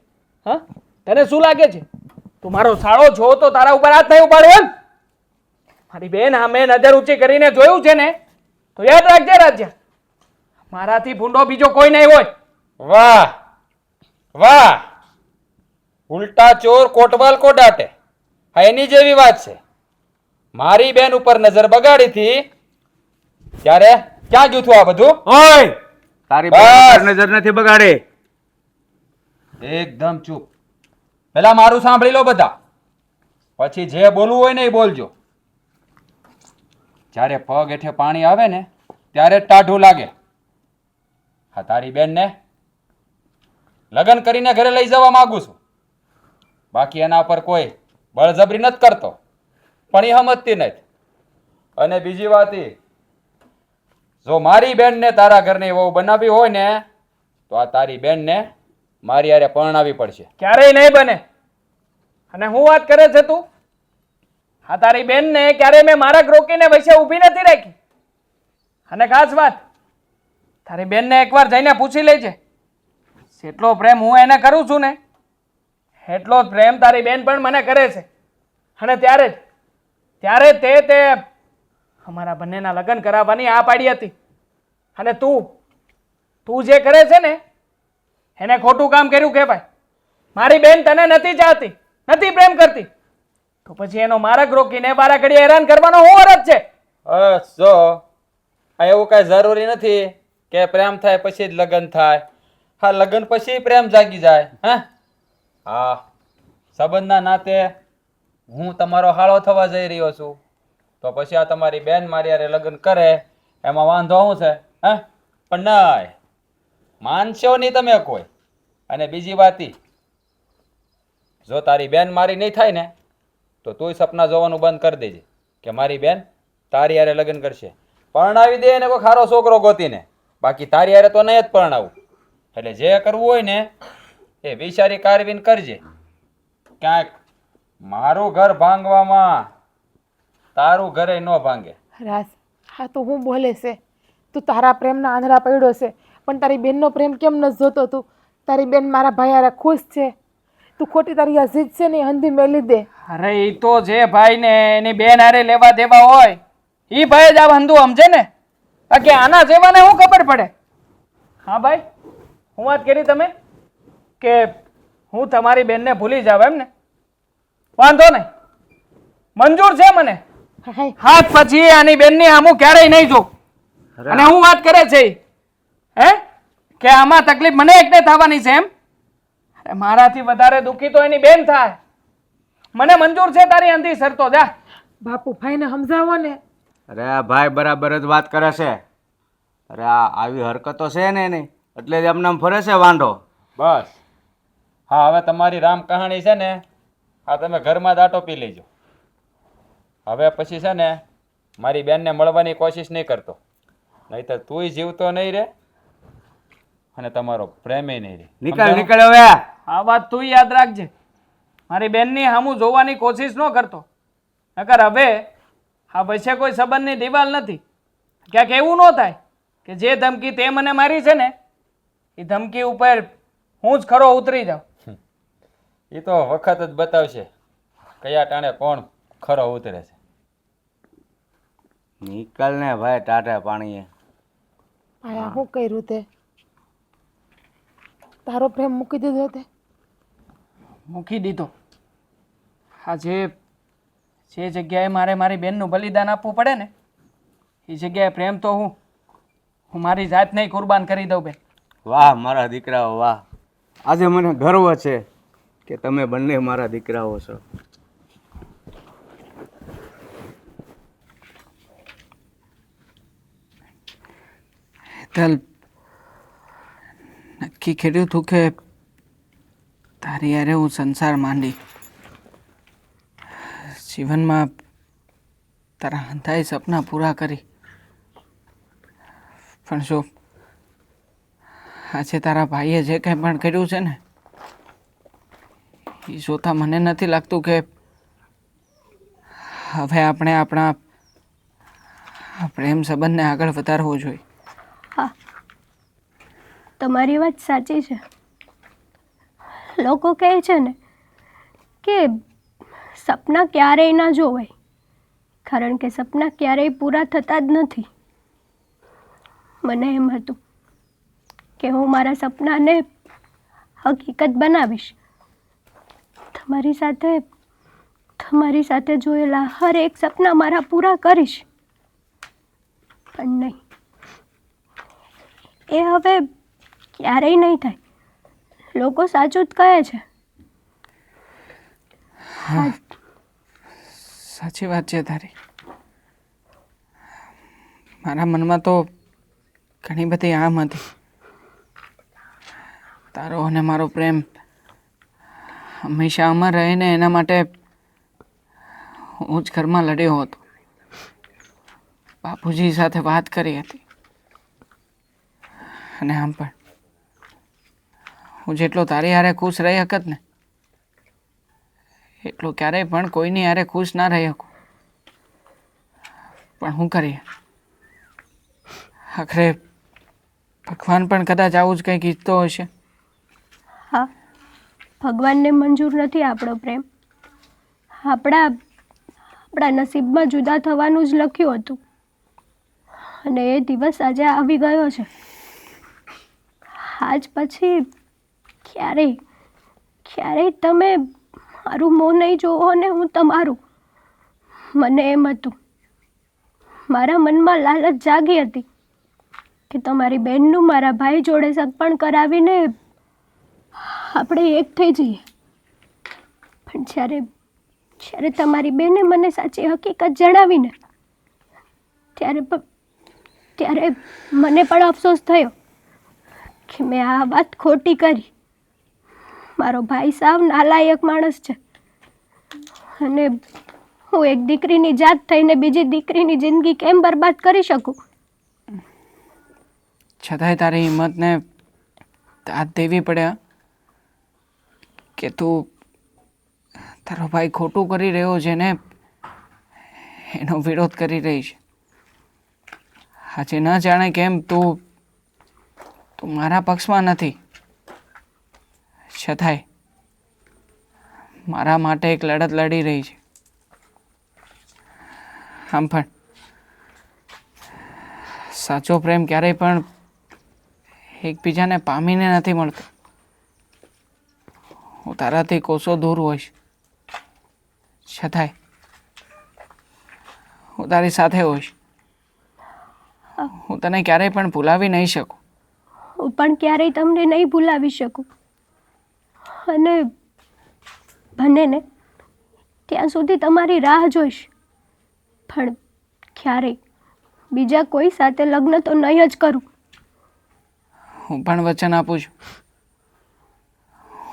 હા, તને શું લાગે છે તું મારો સાળો છો તો તારા ઉપર હાથ નહીં ઉપાડો એમ? મારી બેન સામે નજર ઊંચી કરીને જોયું છે ને તો યાદ રાખજે રાજ્યા, મારાથી ભૂંડો બીજો કોઈ નહીં હોય.
વાહ વાહ, ઉલટા ચોર કોટવાલ કો ડાટે. હા એની જેવી વાત છે. મારી બેન ઉપર નજર બગાડી હતી ત્યારે ક્યાં ગયું હતું આ બધું?
ઓય, તારી
બસ.
બેન નજર નથી બગાડે.
એકદમ ચૂપ. પેલા મારું સાંભળી લો બધા, પછી જે બોલવું હોય ને એ બોલજો. જ્યારે પગ હેઠે પાણી આવે ને ત્યારે જ ટાઢું લાગે. હા તારી બેનને લગ્ન કરીને ઘરે લઈ જવા માંગુ છું, બાકી એના પર કોઈ બળજબરી નથી કરતો, પણ એ સમજતી નથી. અને બીજી વાત એ જો મારી બેનને તારા ઘરની વહુ બનાવી હોય ને તો આ તારી બેનને મારી હારે પરણાવી પડશે.
ક્યારેય નહીં બને. અને હું વાત કરે છે તું? હા, તારી બેનને ક્યારેય મેં મારક રોકીને વચ્ચે ઊભી નથી રાખી. અને ખાસ વાત, તારી બેનને એકવાર જઈને પૂછી લેજે, જેટલો પ્રેમ હું એને કરું છું ને એટલો જ પ્રેમ તારી બેન પણ મને કરે છે. અને ત્યારે તે અમારા બંનેના લગ્ન કરાવવાની આ પાડી હતી. અને તું જે કરે છે ને એને ખોટું કામ કર્યું કહેવાય. મારી બેન તને નથી ચાહતી, નથી પ્રેમ કરતી, તો પછી એનો માર્ગ રોકીને બારા ઘડીએ હેરાન કરવાનો શું અર્થ છે?
જો આ એવું કઈ જરૂરી નથી કે પ્રેમ થાય પછી જ લગ્ન થાય. હા, લગ્ન પછી પ્રેમ જાગી જાય. હા, સંબંધના નાતે હું તમારો હાળો થવા જઈ રહ્યો છું, તો પછી આ તમારી બેન મારી હારે લગ્ન કરે એમાં વાંધો શું છે? પણ નહીં, માનશો નહીં તમે કોઈ. અને બીજી વાત ઈ, જો તારી બેન મારી નહીં થાય ને તો તુંય સપના જોવાનું બંધ કરી દેજે કે મારી બેન તારી હારે લગ્ન કરશે. પરણાવી દે એને કોઈ ખારો છોકરો ગોતીને, બાકી તારી હારે તો નહીં જ પરણાવું. એટલે જે કરવું હોય ને એ વિચારી કારવીને કરજે. ક્યાંક મારું ઘર ભાંગવામાં તારું ઘરે ન ભાંગે.
રાજ, હા તો હું બોલે છે? તું તારા પ્રેમના આંધળા પડ્યો છે, પણ તારી બેનનો પ્રેમ કેમ ન જોતો તું? તારી બેન મારા ભાઈ હારે ખુશ છે, તું ખોટી તારી આ જીદ છે ને એ હંધી મેલી દે.
અરે એ તો જે ભાઈ ને એની બેન હારે લેવા દેવા હોય એ ભાઈ જ આ હંધું સમજે ને, બાકી આના જેવાને શું ખબર પડે? હા ભાઈ, હું વાત કરી તમે કે હું તમારી બેનને ભૂલી જાવ એમ ને? વાંધો નહીં, મંજૂર છે મને.
હાય,
હાથ પછી આની બેનની સામું ક્યારેય નહીં જોઉં. અને હું વાત કરે છે ઈ? કે આમાં તકલીફ મને એકને થવાની છે એમ? અરે મારાથી વધારે દુઃખી તો એની બેન થાય. મને મંજૂર છે તારી અંધી શરતો. જા
બાપુ ભાઈને સમજાવો ને.
અરે આ ભાઈ બરાબર જ વાત કરે છે. અરે આ આવી હરકતો છે ને એની, એટલે જ એમને ફરે છે વાંઢો.
બસ હા, હવે તમારી રામ કહાણી છે ને આ તમે ઘરમાં જ આટો પી લેજો. હવે પછી છે ને મારી બેનને મળવાની કોશિશ નહીં કરતો, નહીતર તુંય જીવતો નહીં રે અને તમારો પ્રેમે નહીં રે.
નીકળ નીકળ હવે.
આ વાત તું યાદ રાખજે. મારી બેનની સામું જોવાની કોશિશ ન કરતો, નકર હવે આ વચ્ચે કોઈ સંબંધની દિવાલ નથી. ક્યાંક એવું ન થાય કે જે ધમકી તે મને મારી છે ને એ ધમકી ઉપર હું જ ખરો ઉતરી જાઉં.
એ તો વખત જ બતાવશે કયા ટાણે કોણ ખરો ઉતરે છે.
નીકળ ને ભાઈ ટાટા પાણીએ.
ભાઈ આ શું કર્યું તે? તારો પ્રેમ મૂકી દીધો તે?
મૂકી દીધો. હા, જે જગ્યાએ મારે મારી બેનનું બલિદાન આપવું પડે ને એ જગ્યાએ પ્રેમ તો હું મારી જાતને કુરબાન કરી દઉં બેન.
વાહ મારા દીકરાઓ વાહ. આજે મને ગર્વ છે કે તમે બંને મારા દીકરાઓ છો.
હેતલ, નક્કી કર્યું હતું કે તારી યારે હું સંસાર માંડી, જીવનમાં તારા હંધાઈ સપના પૂરા કરી. પણ જો આજે તારા ભાઈએ જે કંઈ પણ કર્યું છે ને એ જોતા મને નથી લાગતું કે હવે આપણે આપણા પ્રેમ સંબંધને આગળ વધારવો જોઈએ.
હા, તમારી વાત સાચી છે. લોકો કહે છે ને કે સપના ક્યારેય ના જોવાય, કારણ કે સપના ક્યારેય પૂરા થતા જ નથી. મને એમ હતું કે હું મારા સપનાને હકીકત બનાવીશ. તમારી સાથે જોયેલા હર એક સપના મારા પૂરા કરીશ. પણ નહીં, એ હવે ક્યારેય નહીં થાય. લોકો સાચું જ કહે છે.
સાચી વાત છે તારી. મારા મનમાં તો ઘણી બધી આમ હતી. તારો અને મારો પ્રેમ હંમેશા અમર રહે ને એના માટે હું જ ઘરમાં લડ્યો હતો. બાપુજી સાથે વાત કરી હતી. અને આમ પણ હું જેટલો તારી હારે ખુશ રહી શકત ને એટલો ક્યારેય પણ કોઈની હારે ખુશ ના રહી શકું. પણ શું કરીએ, આખરે ભગવાન પણ કદાચ આવું જ કંઈક ઈચ્છતો હશે.
હા, ભગવાનને મંજૂર નથી આપણો પ્રેમ. આપણા નસીબમાં જુદા થવાનું જ લખ્યું હતું અને એ દિવસ આજે આવી ગયો છે. આજ પછી ક્યારેય તમે મારું મોં નહીં જોવો ને હું તમારું. મને એમ હતું, મારા મનમાં લાલચ જાગી હતી કે તમારી બહેનનું મારા ભાઈ જોડે સગપણ કરાવીને આપણે એક થઈ જઈએ. પણ જ્યારે તમારી બેને મને સાચી હકીકત જણાવીને ત્યારે મને પણ અફસોસ થયો કે મેં આ વાત ખોટી કરી. મારો ભાઈ સાવ નાલાયક માણસ છે અને હું એક દીકરીની જાત થઈને બીજી દીકરીની જિંદગી કેમ બરબાદ કરી શકું?
છતાંય તારી હિંમતને દાદ દેવી પડે કે તું તારો ભાઈ ખોટું કરી રહ્યો છે ને એનો વિરોધ કરી રહી છે. આજે ન જાણે કેમ તું મારા પક્ષમાં નથી, છતાંય મારા માટે એક લડત લડી રહી છે. આમ પણ સાચો પ્રેમ ક્યારેય પણ એકબીજાને પામીને નથી મળતો. હું તારાથી કોસો દૂર હોઈશ, છતાંય હું તારી સાથે હોઈશ. હું તને ક્યારેય પણ ભૂલાવી નહીં શકું.
હું પણ ક્યારેય તમને નહીં ભૂલાવી શકું અને બને ને ત્યાં સુધી તમારી રાહ જોઈશ. પણ ક્યારેય બીજા કોઈ સાથે લગ્ન તો નહીં જ કરું.
હું પણ વચન આપું છું,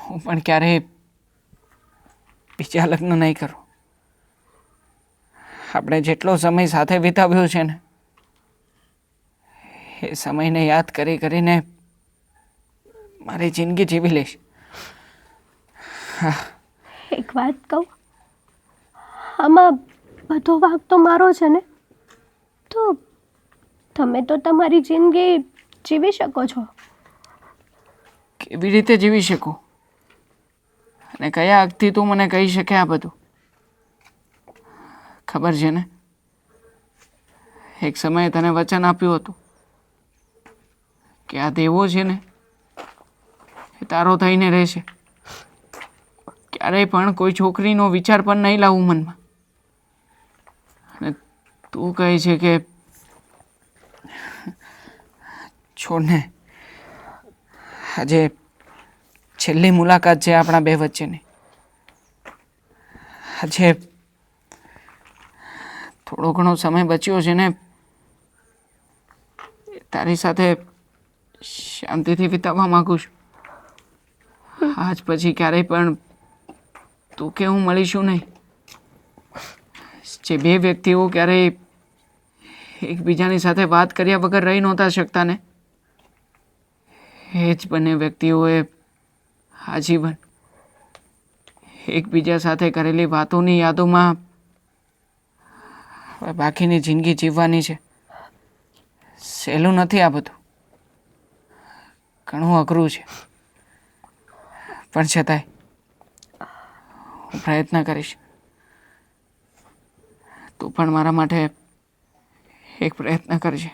હું પણ ક્યારેય બીજા લગ્ન નહીં કરું. આપણે જેટલો સમય સાથે વિતાવ્યો છે ને એ સમયને યાદ કરીને મારી જિંદગી જીવી લઈશ.
એક વાત કહું, આમાં બધો વાંક તો મારો છે ને, તો તમે તો તમારી જિંદગી જીવી શકો છો.
કેવી રીતે જીવી શકું અને કયા હકથી તું મને કહી શકે આ બધું? ખબર છે ને, એક સમયે તને વચન આપ્યું હતું કે આ દેવો છે ને એ તારો થઈને રહેશે. ક્યારેય પણ કોઈ છોકરીનો વિચાર પણ નહીં લાવું મનમાં. અને તું કહે છે કે છોડને, આજે છેલ્લી મુલાકાત છે આપણા બે વચ્ચેની. આજે થોડો ઘણો સમય બચ્યો છે ને તારી સાથે શાંતિથી વિતાવવા માંગુ છું. આજ પછી ક્યારેય પણ તું કે હું મળીશું નહીં. જે બે વ્યક્તિઓ ક્યારેય એકબીજાની સાથે વાત કર્યા વગર રહી નહોતા શકતા ને એ જ બંને વ્યક્તિઓએ આજીવન એકબીજા સાથે કરેલી વાતોની યાદોમાં હવે બાકીની જિંદગી જીવવાની છે. સહેલું નથી આ બધું, ઘણું અઘરું છે, પણ છતાંય હું પ્રયત્ન કરીશ. તું પણ મારા માટે એક પ્રયત્ન કરજે.